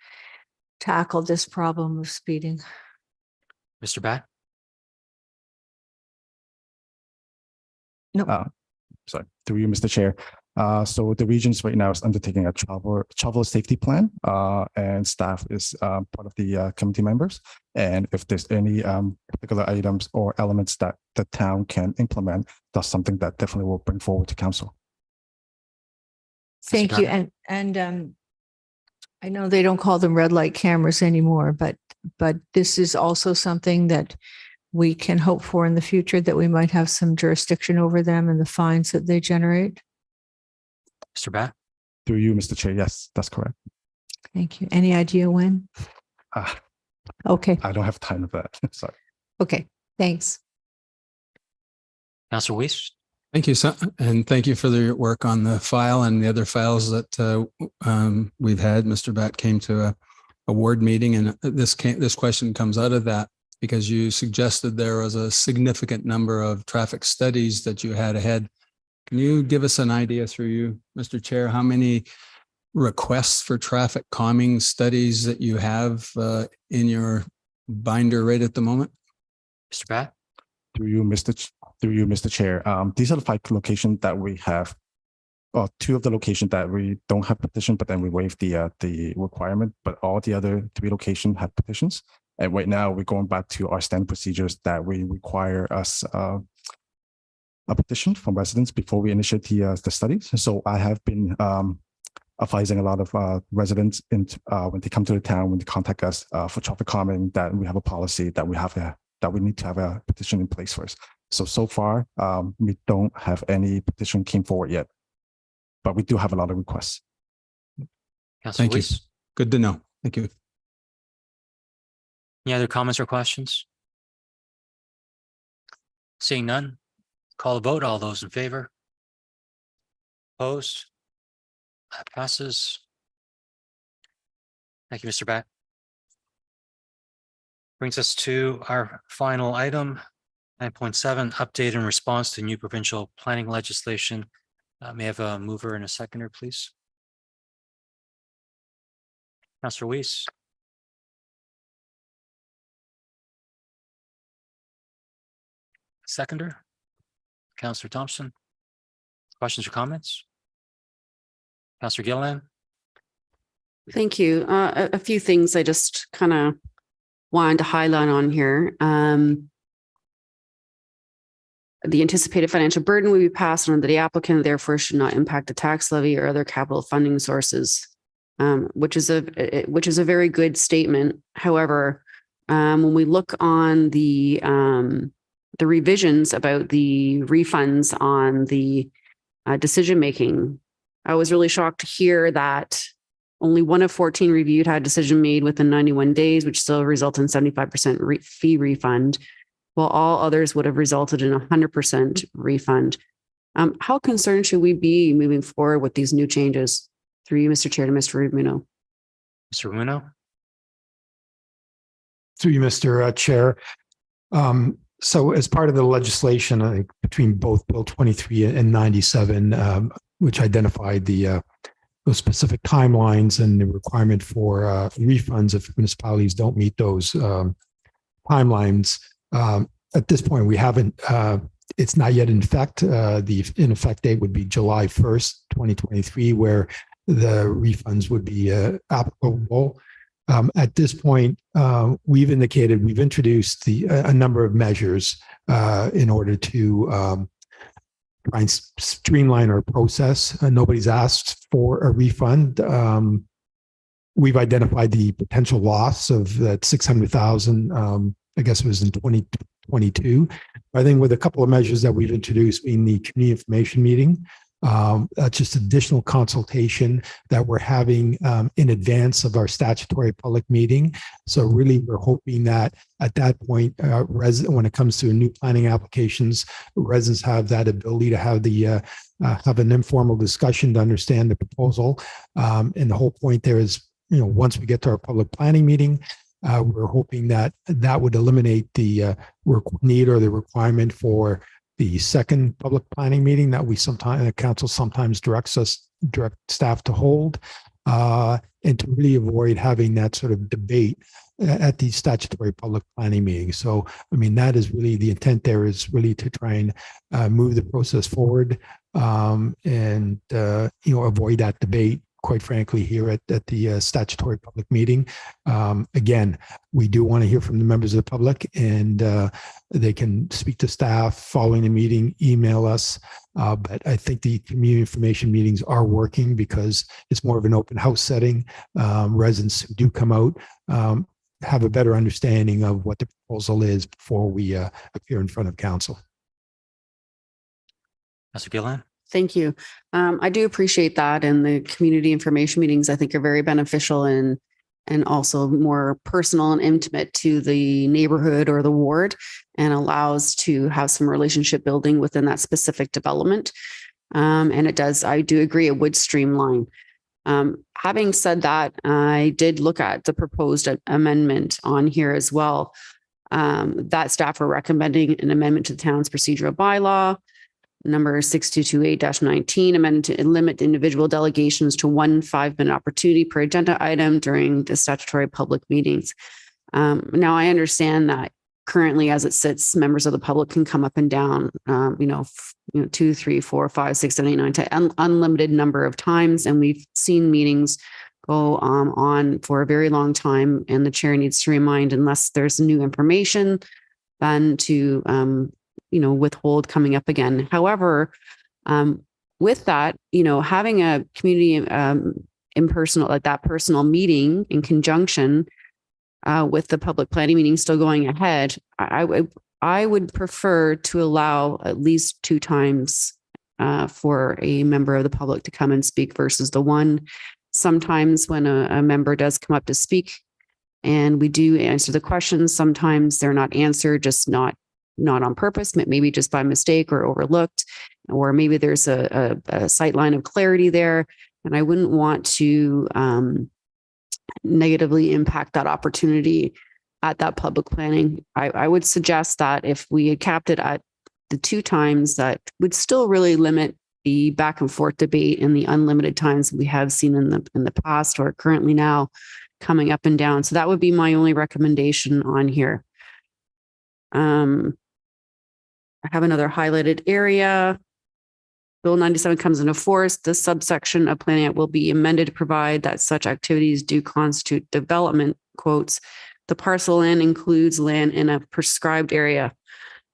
[SPEAKER 9] tackle this problem of speeding?
[SPEAKER 3] Mr. Batt?
[SPEAKER 9] No.
[SPEAKER 16] Sorry, through you, Mr. Chair. So the regions right now is undertaking a travel safety plan, and staff is part of the committee members. And if there's any particular items or elements that the town can implement, that's something that definitely will bring forward to council.
[SPEAKER 9] Thank you. And I know they don't call them red light cameras anymore, but this is also something that we can hope for in the future, that we might have some jurisdiction over them and the fines that they generate.
[SPEAKER 3] Mr. Batt?
[SPEAKER 16] Through you, Mr. Chair. Yes, that's correct.
[SPEAKER 9] Thank you. Any idea when? Okay.
[SPEAKER 16] I don't have time for that. Sorry.
[SPEAKER 9] Okay. Thanks.
[SPEAKER 3] Councilor Weiss?
[SPEAKER 6] Thank you, and thank you for the work on the file and the other files that we've had. Mr. Batt came to a ward meeting, and this question comes out of that because you suggested there was a significant number of traffic studies that you had ahead. Can you give us an idea through you, Mr. Chair, how many requests for traffic calming studies that you have in your binder right at the moment?
[SPEAKER 3] Mr. Batt?
[SPEAKER 16] Through you, Mr. Chair. These are the 5 locations that we have, or 2 of the locations that we don't have petition, but then we waive the requirement. But all the other 3 locations have petitions. And right now we're going back to our standard procedures that we require us a petition from residents before we initiate the studies. So I have been advising a lot of residents when they come to the town, when they contact us for traffic calming, that we have a policy that we need to have a petition in place first. So far, we don't have any petition came forward yet, but we do have a lot of requests.
[SPEAKER 6] Thank you. Good to know. Thank you.
[SPEAKER 3] Any other comments or questions? Seeing none, call a vote. All those in favor? Opposed? That passes. Thank you, Mr. Batt. Brings us to our final item, 9.7, update in response to new provincial planning legislation. May I have a mover and a seconder, please? Councilor Weiss. Seconder, Councilor Thompson. Questions or comments? Councilor Gilliland.
[SPEAKER 10] Thank you. A few things I just kind of wanted to highlight on here. The anticipated financial burden will be passed on to the applicant, therefore should not impact the tax levy or other capital funding sources, which is a very good statement. However, When we look on the revisions about the refunds on the decision-making, I was really shocked to hear that only 1 of 14 reviewed had a decision made within 91 days, which still results in 75% fee refund, while all others would have resulted in 100% refund. How concerned should we be moving forward with these new changes? Through you, Mr. Chair, to Mr. Rumuno.
[SPEAKER 3] Mr. Rumuno?
[SPEAKER 15] Through you, Mr. Chair. So as part of the legislation, I think between both Bill 23 and 97, which identified those specific timelines and the requirement for refunds if municipalities don't meet those timelines. At this point, we haven't, it's not yet in effect. The in effect date would be July 1st, 2023, where the refunds would be applicable. At this point, we've introduced a number of measures in order to try and streamline our process. Nobody's asked for a refund. We've identified the potential loss of that 600,000. I guess it was in 2022. I think with a couple of measures that we've introduced, being the community information meeting, just additional consultation that we're having in advance of our statutory public meeting. So really, we're hoping that at that point, when it comes to new planning applications, residents have that ability to have an informal discussion to understand the proposal. And the whole point there is, once we get to our public planning meeting, we're hoping that would eliminate the need or the requirement for the second public planning meeting that the council sometimes direct staff to hold, and to really avoid having that sort of debate at the statutory public planning meeting. So, I mean, that is really the intent there, is really to try and move the process forward, and avoid that debate, quite frankly, here at the statutory public meeting. Again, we do want to hear from the members of the public, and they can speak to staff following the meeting, email us. But I think the community information meetings are working because it's more of an open house setting. Residents who do come out have a better understanding of what the proposal is before we appear in front of council.
[SPEAKER 3] Mr. Gillan?
[SPEAKER 10] Thank you. I do appreciate that. And the community information meetings, I think, are very beneficial and also more personal and intimate to the neighborhood or the ward, and allows to have some relationship building within that specific development. And it does, I do agree, it would streamline. Having said that, I did look at the proposed amendment on here as well. That staff are recommending an amendment to the town's procedural bylaw, number 6228-19, amendment to limit individual delegations to 1 5-minute opportunity per agenda item during the statutory public meetings. Now, I understand that currently, as it sits, members of the public can come up and down, 2, 3, 4, 5, 6, 7, 8, 9, 10, unlimited number of times. And we've seen meetings go on for a very long time. And the chair needs to remind, unless there's new information, then to withhold coming up again. However, with that, having a community impersonal, like that personal meeting in conjunction with the public planning meeting still going ahead, I would prefer to allow at least 2 times for a member of the public to come and speak versus the 1. Sometimes when a member does come up to speak and we do answer the questions, sometimes they're not answered, just not on purpose, maybe just by mistake or overlooked, or maybe there's a sight line of clarity there. And I wouldn't want to negatively impact that opportunity at that public planning. I would suggest that if we had capped it at the 2 times, that would still really limit the back and forth debate and the unlimited times we have seen in the past or currently now coming up and down. So that would be my only recommendation on here. I have another highlighted area. Bill 97 comes into force. This subsection of Planning Act will be amended to provide that such activities do constitute development, quotes. The parcel land includes land in a prescribed area.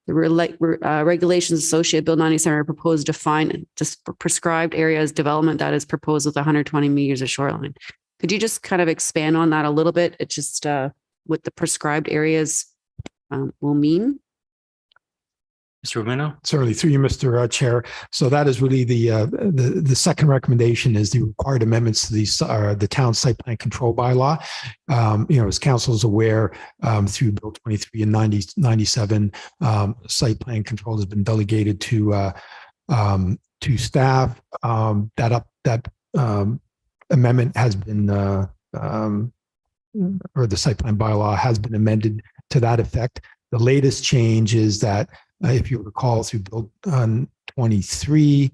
[SPEAKER 10] The regulations associated with Bill 97 are proposed to define just prescribed area as development that is proposed with 120 meters of shoreline. Could you just kind of expand on that a little bit? It just what the prescribed areas will mean?
[SPEAKER 3] Mr. Romano?
[SPEAKER 15] Certainly, through you, Mr. Chair. So that is really the second recommendation is the required amendments to the town site plan control bylaw. As council is aware, through Bill 23 and 97, site plan control has been delegated to staff. That amendment has been, or the site plan bylaw has been amended to that effect. The latest change is that if you recall through Bill 23,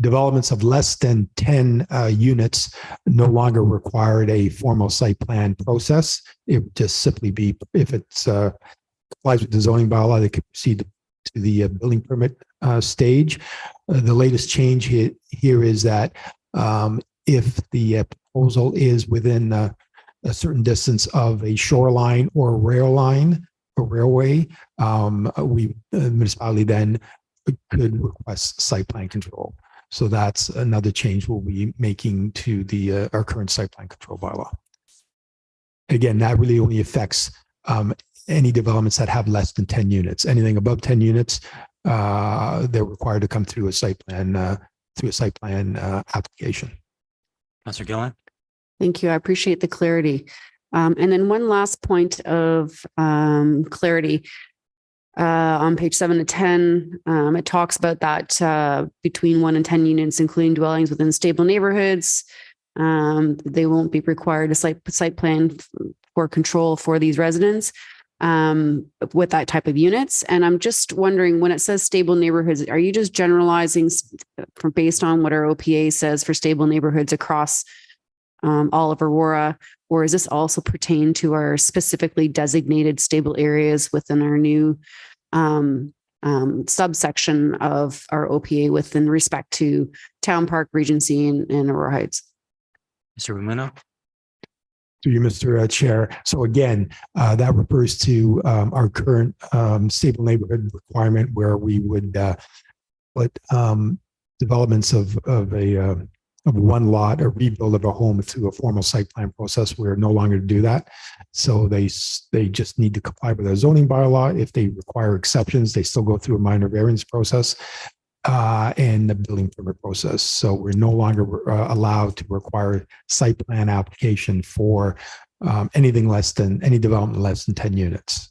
[SPEAKER 15] developments of less than 10 units no longer required a formal site plan process. It would just simply be, if it's complies with the zoning bylaw, they could proceed to the building permit stage. The latest change here is that if the proposal is within a certain distance of a shoreline or a rail line, a railway, municipality then could request site plan control. So that's another change we'll be making to our current site plan control bylaw. Again, that really only affects any developments that have less than 10 units. Anything above 10 units, they're required to come through a site plan application.
[SPEAKER 3] Councilor Gillen?
[SPEAKER 10] Thank you. I appreciate the clarity. And then one last point of clarity. On page 7 to 10, it talks about that between 1 and 10 units, including dwellings within stable neighborhoods, they won't be required a site plan for control for these residents with that type of units. And I'm just wondering, when it says stable neighborhoods, are you just generalizing based on what our OPA says for stable neighborhoods across all of Aurora, or is this also pertain to our specifically designated stable areas within our new subsection of our OPA within respect to Town Park, Regency, and Aurora Heights?
[SPEAKER 3] Mr. Romano?
[SPEAKER 15] To you, Mr. Chair. So again, that refers to our current stable neighborhood requirement, where we would put developments of one lot, a rebuild of a home through a formal site plan process. We're no longer to do that. So they just need to comply with their zoning bylaw. If they require exceptions, they still go through a minor variance process and the building permit process. So we're no longer allowed to require site plan application for any development less than 10 units.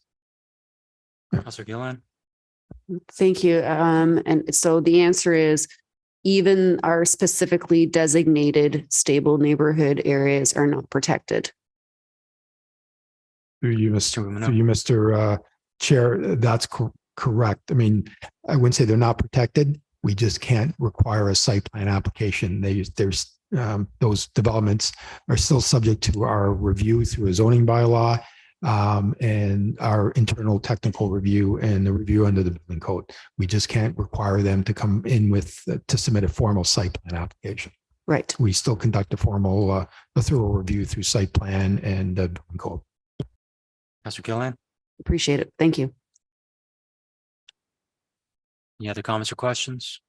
[SPEAKER 3] Councilor Gillen?
[SPEAKER 10] Thank you. And so the answer is, even our specifically designated stable neighborhood areas are not protected.
[SPEAKER 15] Through you, Mr. Chair, that's correct. I mean, I wouldn't say they're not protected. We just can't require a site plan application. Those developments are still subject to our review through a zoning bylaw and our internal technical review and the review under the building code. We just can't require them to come in to submit a formal site plan application.
[SPEAKER 10] Right.
[SPEAKER 15] We still conduct a thorough review through site plan and building code.
[SPEAKER 3] Councilor Gillen?
[SPEAKER 10] Appreciate it. Thank you.
[SPEAKER 3] Any other comments or questions?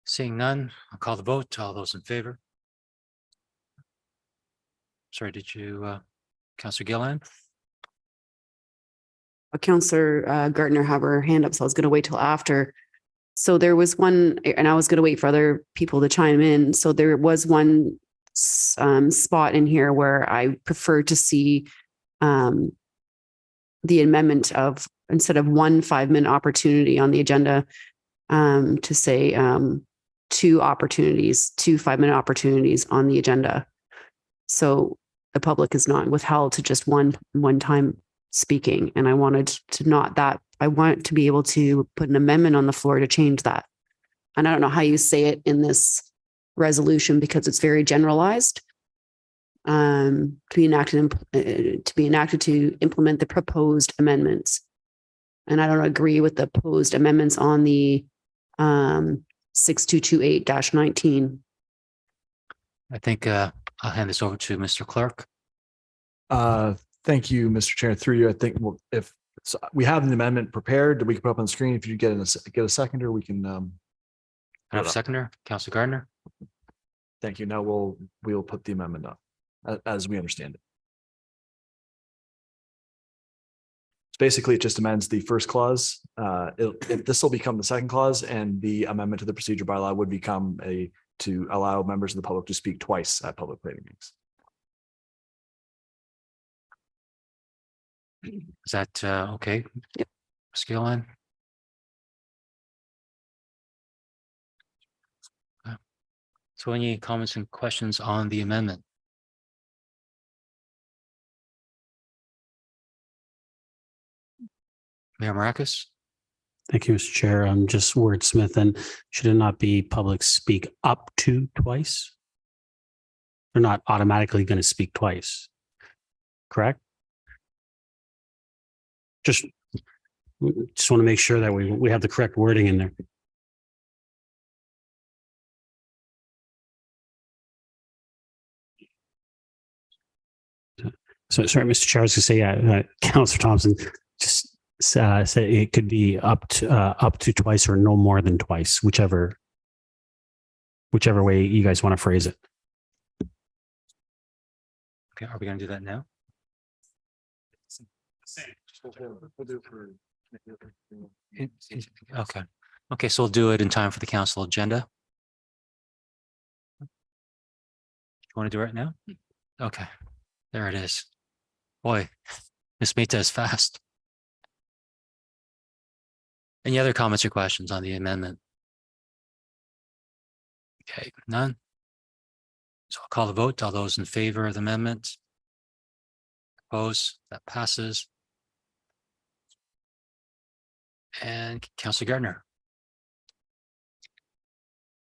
[SPEAKER 3] Seeing none, I'll call the vote. All those in favor? Sorry, did you, Councilor Gillen?
[SPEAKER 10] Councilor Gardner have her hand up, so I was going to wait till after. So there was one, and I was going to wait for other people to chime in. So there was one spot in here where I prefer to see the amendment of, instead of 1 5-minute opportunity on the agenda, to say 2 5-minute opportunities on the agenda. So the public is not withheld to just one time speaking. And I wanted to I want to be able to put an amendment on the floor to change that. And I don't know how you say it in this resolution because it's very generalized. To be enacted to implement the proposed amendments. And I don't agree with the proposed amendments on the 6228-19.
[SPEAKER 3] I think I'll hand this over to Mr. Clerk.
[SPEAKER 2] Thank you, Mr. Chair. Through you, I think if we have an amendment prepared that we can put up on the screen, if you get a seconder, we can.
[SPEAKER 3] I have a seconder, Councilor Gardner.
[SPEAKER 2] Thank you. Now we'll put the amendment up as we understand it. Basically, it just amends the first clause. This will become the second clause, and the amendment to the procedure bylaw would become to allow members of the public to speak twice at public planning meetings.
[SPEAKER 3] Is that okay? Yep. Scale line. So any comments and questions on the amendment? Mayor Maracus?
[SPEAKER 1] Thank you, Mr. Chair. I'm just wordsmith, and should it not be public speak up to twice? They're not automatically going to speak twice, correct? Just want to make sure that we have the correct wording in there. So sorry, Mr. Chair, I was going to say, Councillor Thompson just said it could be up to twice or no more than twice, whichever way you guys want to phrase it.
[SPEAKER 3] Okay, are we going to do that now? Okay. Okay, so we'll do it in time for the council agenda. You want to do it right now? Okay, there it is. Boy, Ms. Mita is fast. Any other comments or questions on the amendment? Okay, none. So I'll call the vote. All those in favor of the amendment? Opposed? That passes. And Councilor Gardner.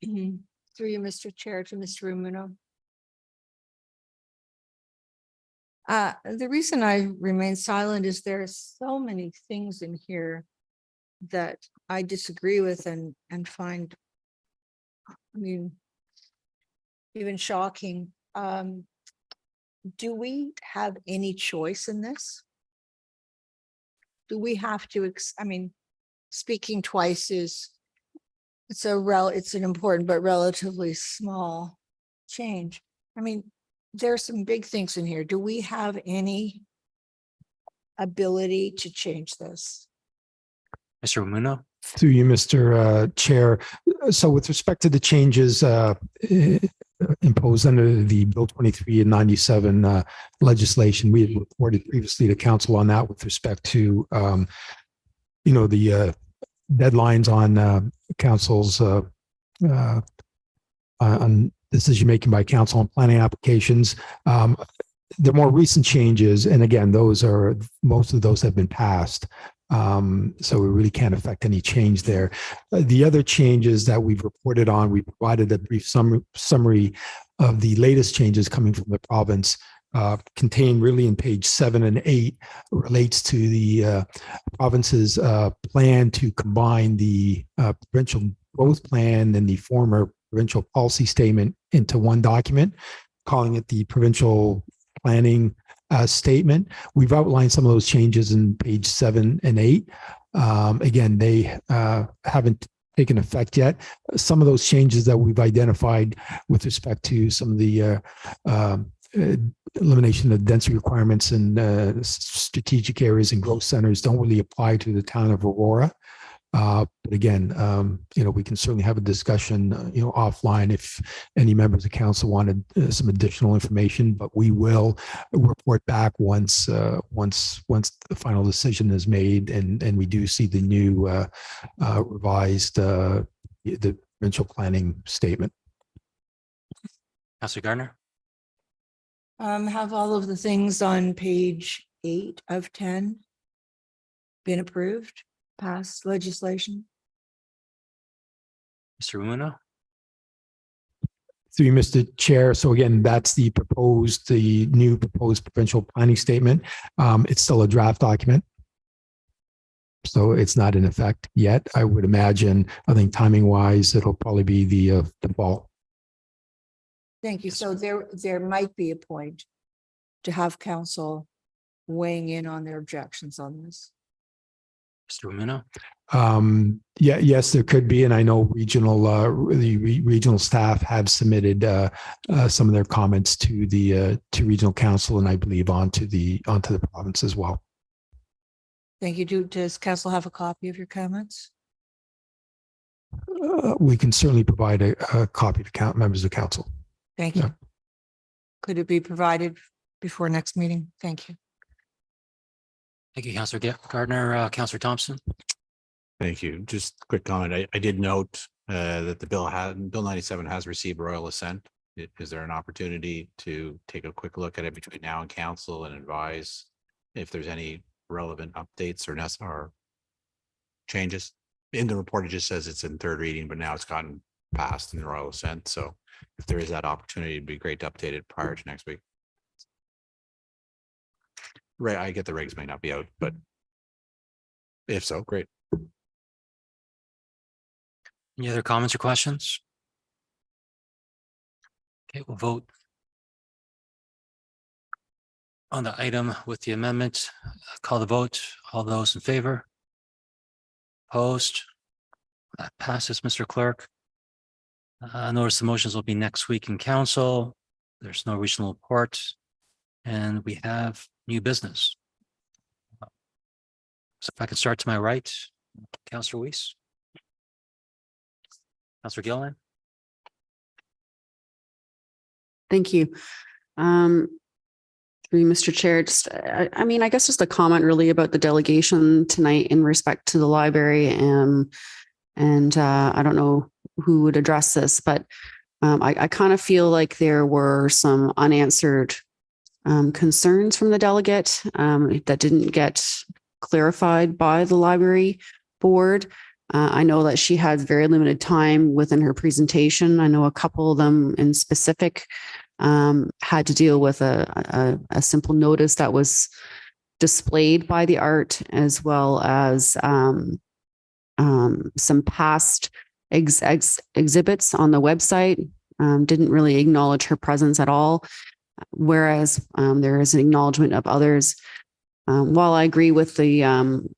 [SPEAKER 9] Through you, Mr. Chair, to Mr. Rumuno. The reason I remain silent is there are so many things in here that I disagree with and find, I mean, even shocking. Do we have any choice in this? Do we have to, I mean, speaking twice it's an important but relatively small change. I mean, there's some big things in here. Do we have any ability to change this?
[SPEAKER 3] Mr. Rumuno.
[SPEAKER 15] Through you, Mr. Chair. So with respect to the changes imposed under the Bill 23 and 97 legislation, we had reported previously to council on that with respect to, the deadlines on council's on decision making by council on planning applications. The more recent changes, and again, most of those have been passed. So we really can't affect any change there. The other changes that we've reported on, we provided a brief summary of the latest changes coming from the province, contained really in page 7 and 8, relates to the province's plan to combine the provincial growth plan and the former provincial policy statement into one document, calling it the provincial planning statement. We've outlined some of those changes in page 7 and 8. Again, they haven't taken effect yet. Some of those changes that we've identified with respect to some of the elimination of density requirements in strategic areas and growth centers don't really apply to the town of Aurora. But again, we can certainly have a discussion, offline if any members of council wanted some additional information, but we will report back once the final decision is made and we do see the new revised the provincial planning statement.
[SPEAKER 3] Councilor Gardner.
[SPEAKER 9] Have all of the things on page 8 of 10 been approved? Passed legislation?
[SPEAKER 3] Mr. Rumuno.
[SPEAKER 15] Through you, Mr. Chair. So again, that's the new proposed provincial planning statement. It's still a draft document, so it's not in effect yet. I would imagine, I think timing wise, it'll probably be the fall.
[SPEAKER 9] Thank you. So there might be a point to have council weighing in on their objections on this.
[SPEAKER 3] Mr. Rumuno.
[SPEAKER 15] Yes, there could be, and I know regional staff have submitted some of their comments to regional council, and I believe onto the province as well.
[SPEAKER 9] Thank you. Does council have a copy of your comments?
[SPEAKER 15] We can certainly provide a copy to members of council.
[SPEAKER 9] Thank
[SPEAKER 15] Yeah.
[SPEAKER 9] you. Could it be provided before next meeting? Thank you.
[SPEAKER 3] Thank you, Councillor Gardner. Councillor Thompson.
[SPEAKER 12] Thank you. Just a quick comment. I did note that the Bill 97 has received royal assent. Is there an opportunity to take a quick look at it between now and council and advise if there's any relevant updates or changes? In the report, it just says it's in third reading, but now it's gotten passed in the royal assent. So if there is that opportunity, it'd be great to update it prior to next week. Right, I get the regs may not be out, but if so, great.
[SPEAKER 3] Any other comments or questions? Okay, we'll vote on the item with the amendment. Call the vote. All those in favor? Opposed? That passes, Mr. Clerk. Notice the motions will be next week in council. There's no regional report. And we have new business. So if I can start to my right, Councillor Weiss. Councillor Gilliland.
[SPEAKER 10] Thank you. Through Mr. Chair, just, I mean, I guess just a comment really about the delegation tonight in respect to the library. And I don't know who would address this, but I kind of feel like there were some unanswered concerns from the delegate that didn't get clarified by the library board. I know that she had very limited time within her presentation. I know a couple of them in specific had to deal with a simple notice that was displayed by the art, as well as some past exhibits on the website. Didn't really acknowledge her presence at all, whereas there is an acknowledgement of others. While I agree with the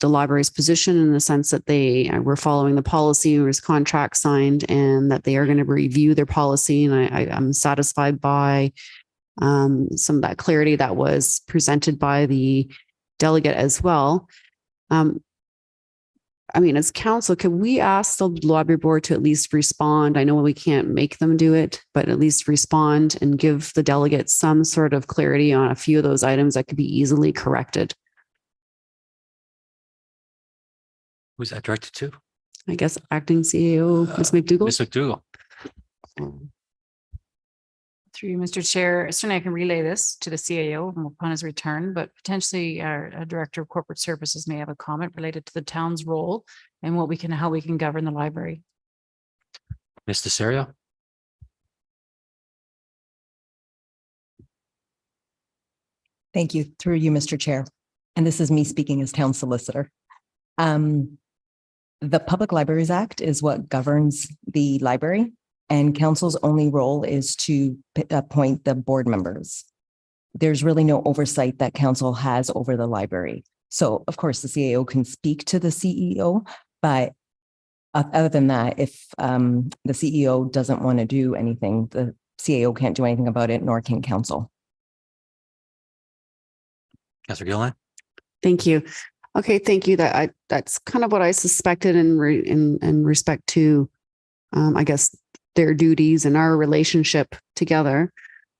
[SPEAKER 10] library's position in the sense that they were following the policy, there was contract signed, and that they are going to review their policy, and I'm satisfied by some of that clarity that was presented by the delegate as well. I mean, as council, can we ask the library board to at least respond? I know we can't make them do it, but at least respond and give the delegate some sort of clarity on a few of those items that could be easily corrected.
[SPEAKER 3] Who's that directed to?
[SPEAKER 10] I guess acting CEO, Ms. McDougall.
[SPEAKER 3] Ms. McDougall.
[SPEAKER 17] Through you, Mr. Chair, certainly I can relay this to the CAO upon his return, but potentially our Director of Corporate Services may have a comment related to the town's role and how we can govern the library.
[SPEAKER 3] Ms. Desario.
[SPEAKER 18] Thank you. Through you, Mr. Chair. And this is me speaking as town solicitor. The Public Libraries Act is what governs the library, and council's only role is to appoint the board members. There's really no oversight that council has over the library. So of course the CAO can speak to the CEO, but other than that, if the CEO doesn't want to do anything, the CAO can't do anything about it, nor can council.
[SPEAKER 3] Councillor Gilliland.
[SPEAKER 10] Thank you. Okay, thank you. That's kind of what I suspected in respect to, I guess, their duties and our relationship together.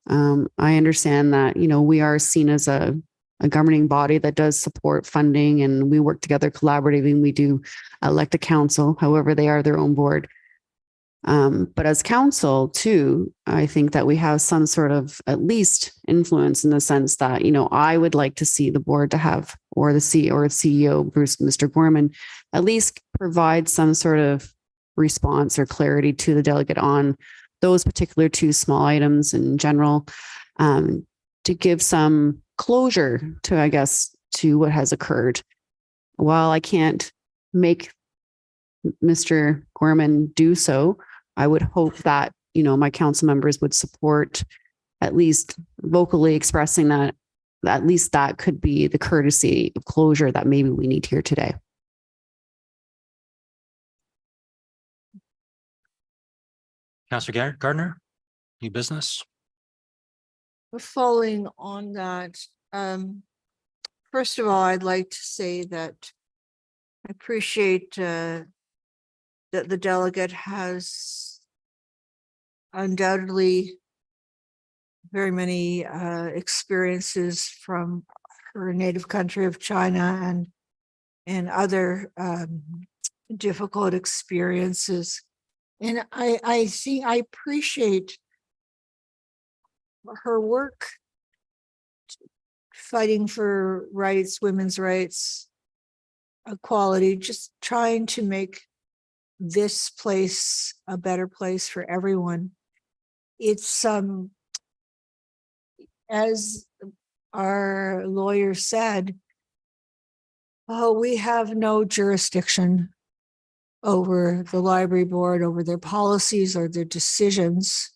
[SPEAKER 10] I understand that, we are seen as a governing body that does support funding, and we work together collaboratively. We do elect a council, however, they are their own board. But as council too, I think that we have some sort of at least influence in the sense that, I would like to see the board to have, or the CEO, Mr. Gorman, at least provide some sort of response or clarity to the delegate on those particular two small items in general, to give some closure to, I guess, to what has occurred. While I can't make Mr. Gorman do so, I would hope that, my council members would support, at least vocally expressing that at least that could be the courtesy of closure that maybe we need here today.
[SPEAKER 3] Councillor Gardner, new business.
[SPEAKER 9] Following on that, First of all, I'd like to say that I appreciate that the delegate has undoubtedly very many experiences from her native country of China and other difficult experiences. And I see, I appreciate her work fighting for rights, women's rights, equality, just trying to make this place a better place for everyone. It's as our lawyer said, oh, we have no jurisdiction over the library board, over their policies or their decisions.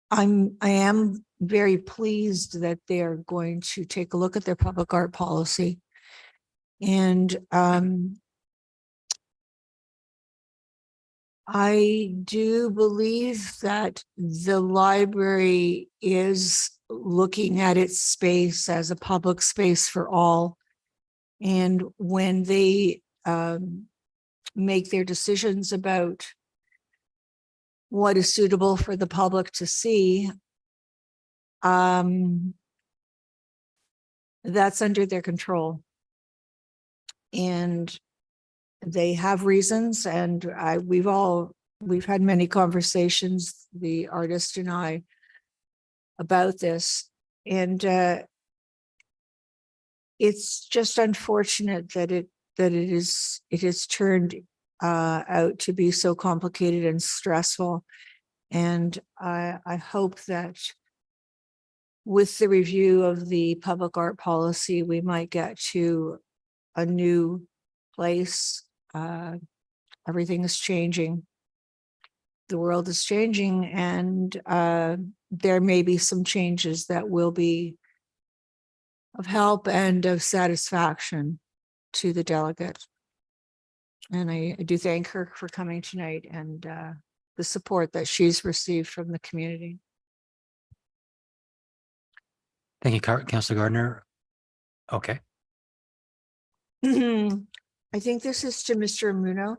[SPEAKER 9] I am very pleased that they are going to take a look at their public art policy. And I do believe that the library is looking at its space as a public space for all. And when they make their decisions about what is suitable for the public to see, that's under their control. And they have reasons, and we've had many conversations, the artist and I, about this. And it's just unfortunate that it has turned out to be so complicated and stressful. And I hope that with the review of the public art policy, we might get to a new place. Everything is changing. The world is changing, and there may be some changes that will be of help and of satisfaction to the delegate. And I do thank her for coming tonight and the support that she's received from the community.
[SPEAKER 3] Thank you, Councilor Gardner. Okay.
[SPEAKER 9] I think this is to Mr. Muno.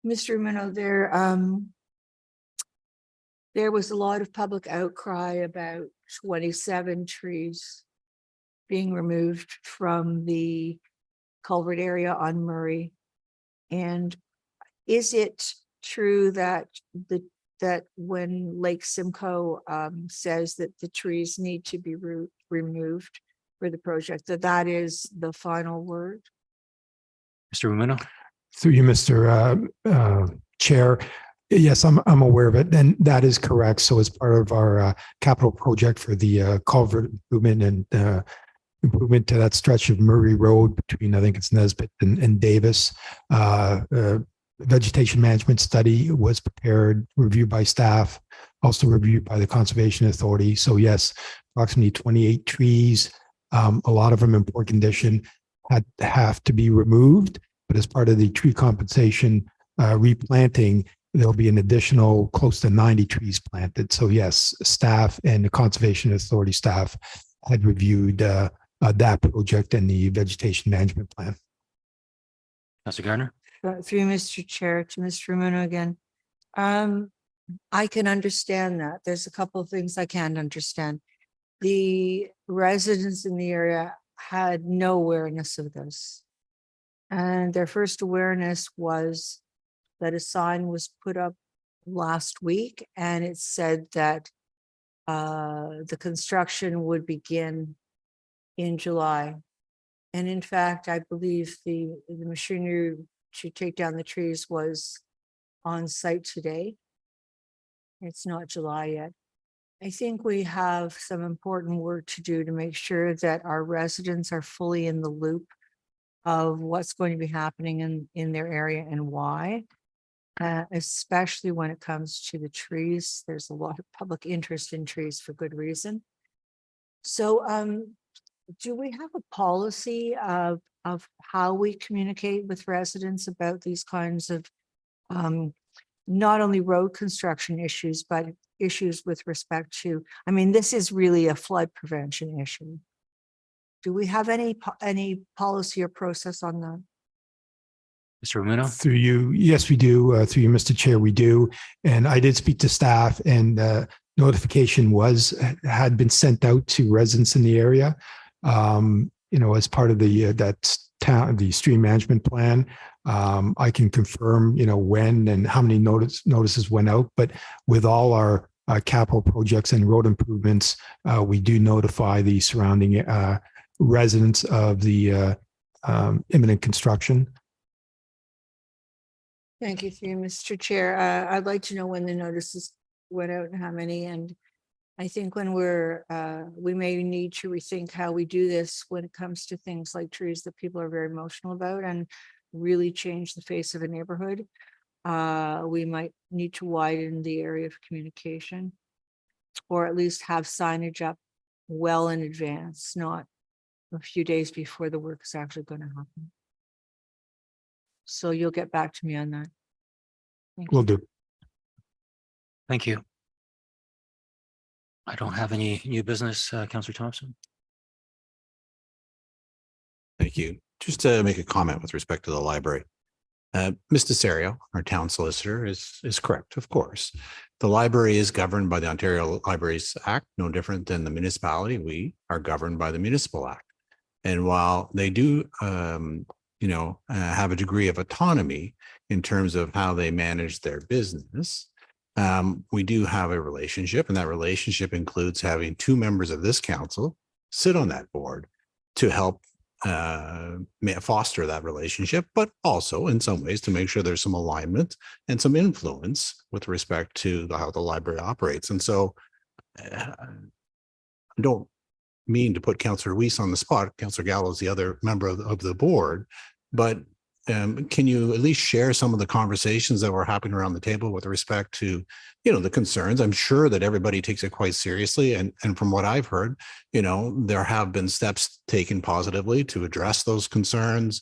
[SPEAKER 9] Mr. Muno, there was a lot of public outcry about 27 trees being removed from the culvert area on Murray. And is it true that when Lake Simcoe says that the trees need to be removed for the project, that is the final word?
[SPEAKER 3] Mr. Rumino.
[SPEAKER 15] Through you, Mr. Chair. Yes, I'm aware of it, and that is correct. So as part of our capital project for the culvert improvement and improvement to that stretch of Murray Road between, I think it's Nesbitt and Davis, vegetation management study was prepared, reviewed by staff, also reviewed by the Conservation Authority. So yes, approximately 28 trees, a lot of them in poor condition, have to be removed. But as part of the tree compensation replanting, there'll be an additional close to 90 trees planted. So yes, staff and the Conservation Authority staff had reviewed that project and the vegetation management plan.
[SPEAKER 3] Councilor Gardner.
[SPEAKER 9] Through Mr. Chair to Mr. Rumino again. I can understand that. There's a couple of things I can't understand. The residents in the area had no awareness of this. And their first awareness was that a sign was put up last week, and it said that the construction would begin in July. And in fact, I believe the machinery to take down the trees was on site today. It's not July yet. I think we have some important work to do to make sure that our residents are fully in the loop of what's going to be happening in their area and why, especially when it comes to the trees. There's a lot of public interest in trees for good reason. So do we have a policy of how we communicate with residents about these kinds of not only road construction issues, but issues with respect to, I mean, this is really a flood prevention issue. Do we have any policy or process on that?
[SPEAKER 3] Mr. Ramuno?
[SPEAKER 15] Through you, yes, we do. Through you, Mr. Chair, we do. And I did speak to staff, and notification had been sent out to residents in the area. As part of the stream management plan. I can confirm, when and how many notices went out, but with all our capital projects and road improvements, we do notify the surrounding residents of the imminent construction.
[SPEAKER 9] Thank you, through you, Mr. Chair. I'd like to know when the notices went out and how many. And I think when we may need to rethink how we do this when it comes to things like trees that people are very emotional about and really change the face of a neighborhood. We might need to widen the area of communication, or at least have signage up well in advance, not a few days before the work is actually going to happen. So you'll get back to me on that.
[SPEAKER 15] Will do.
[SPEAKER 3] Thank you. I don't have any new business, Councillor Thompson.
[SPEAKER 12] Thank you. Just to make a comment with respect to the library. Ms. Desario, our town solicitor, is correct, of course. The library is governed by the Ontario Libraries Act, no different than the municipality. We are governed by the Municipal Act. And while they do, have a degree of autonomy in terms of how they manage their business, we do have a relationship, and that relationship includes having two members of this council sit on that board to help foster that relationship, but also in some ways to make sure there's some alignment and some influence with respect to how the library operates. And so I don't mean to put Councillor Weiss on the spot. Councillor Gallo is the other member of the board, but can you at least share some of the conversations that were happening around the table with respect to, the concerns? I'm sure that everybody takes it quite seriously. And from what I've heard, there have been steps taken positively to address those concerns,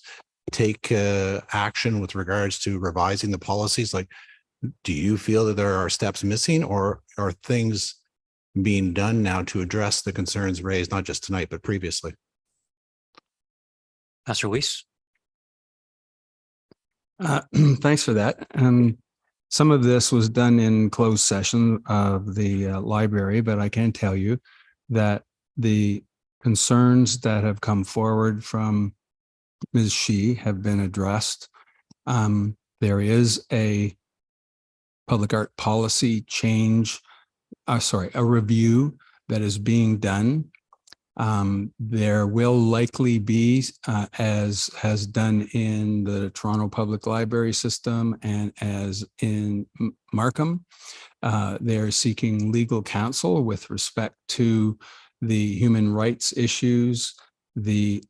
[SPEAKER 12] take action with regards to revising the policies. Like, do you feel that there are steps missing, or are things being done now to address the concerns raised, not just tonight, but previously?
[SPEAKER 3] Councillor Weiss?
[SPEAKER 6] Thanks for that. Some of this was done in closed session of the library, but I can tell you that the concerns that have come forward from Ms. Shi have been addressed. There is a public art policy change, a review that is being done. There will likely be, as has done in the Toronto Public Library system and as in Markham, they're seeking legal counsel with respect to the human rights issues, the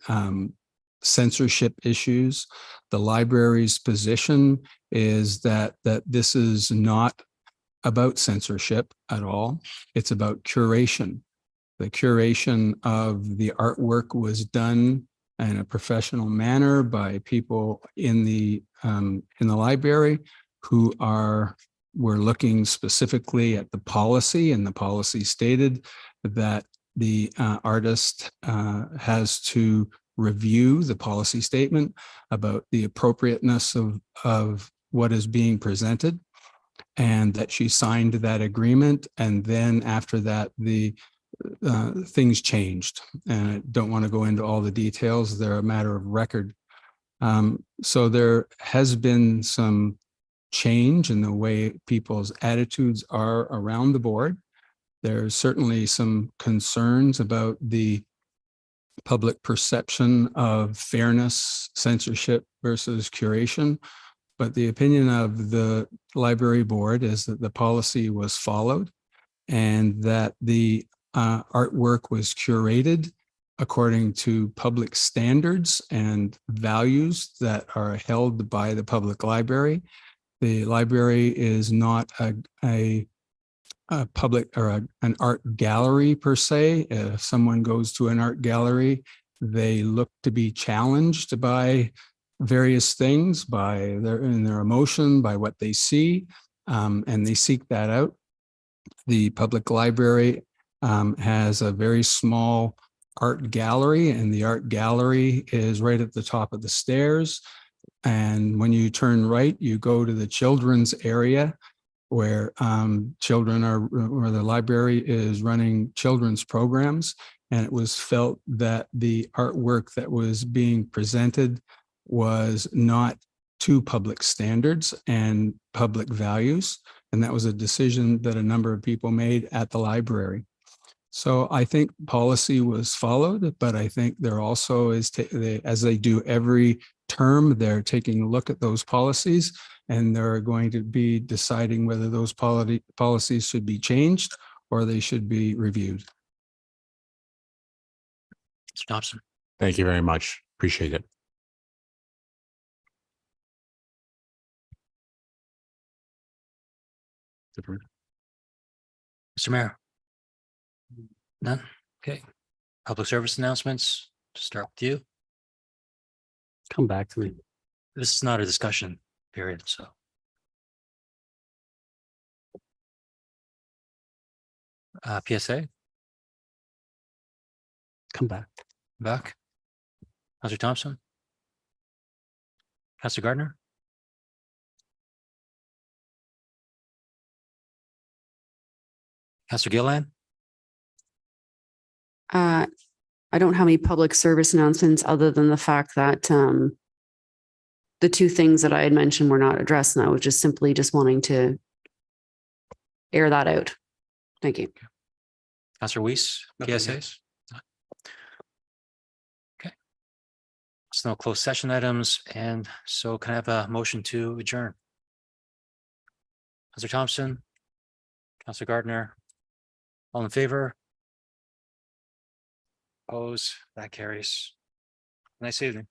[SPEAKER 6] censorship issues. The library's position is that this is not about censorship at all. It's about curation. The curation of the artwork was done in a professional manner by people in the library who were looking specifically at the policy, and the policy stated that the artist has to review the policy statement about the appropriateness of what is being presented, and that she signed that agreement. And then after that, the things changed, and I don't want to go into all the details. They're a matter of record. So there has been some change in the way people's attitudes are around the board. There's certainly some concerns about the public perception of fairness, censorship versus curation. But the opinion of the library board is that the policy was followed, and that the artwork was curated according to public standards and values that are held by the public library. The library is not a public or an art gallery per se. If someone goes to an art gallery, they look to be challenged by various things, by their emotion, by what they see, and they seek that out. The public library has a very small art gallery, and the art gallery is right at the top of the stairs. And when you turn right, you go to the children's area where where the library is running children's programs. And it was felt that the artwork that was being presented was not to public standards and public values. And that was a decision that a number of people made at the library. So I think policy was followed, but I think there also is, as they do every term, they're taking a look at those policies, and they're going to be deciding whether those policies should be changed or they should be reviewed.
[SPEAKER 3] Mr. Thompson.
[SPEAKER 12] Thank you very much. Appreciate it.
[SPEAKER 3] Mr. Mayor. None? Okay. Public service announcements, to start with you.
[SPEAKER 1] Come back to me.
[SPEAKER 3] This is not a discussion period, so. PSA,
[SPEAKER 1] Come back.
[SPEAKER 3] back. Councilor Thompson. Councilor Gardner. Councilor Gillan.
[SPEAKER 10] I don't have any public service announcements other than the fact that the two things that I had mentioned were not addressed, and I was just simply wanting to air that out. Thank you.
[SPEAKER 3] Councilor Weiss, PSAs. Okay. There's no closed session items, and so can I have a motion to adjourn? Councilor Thompson, Councilor Gardner, all in favor? Opposed, that carries. Nice evening.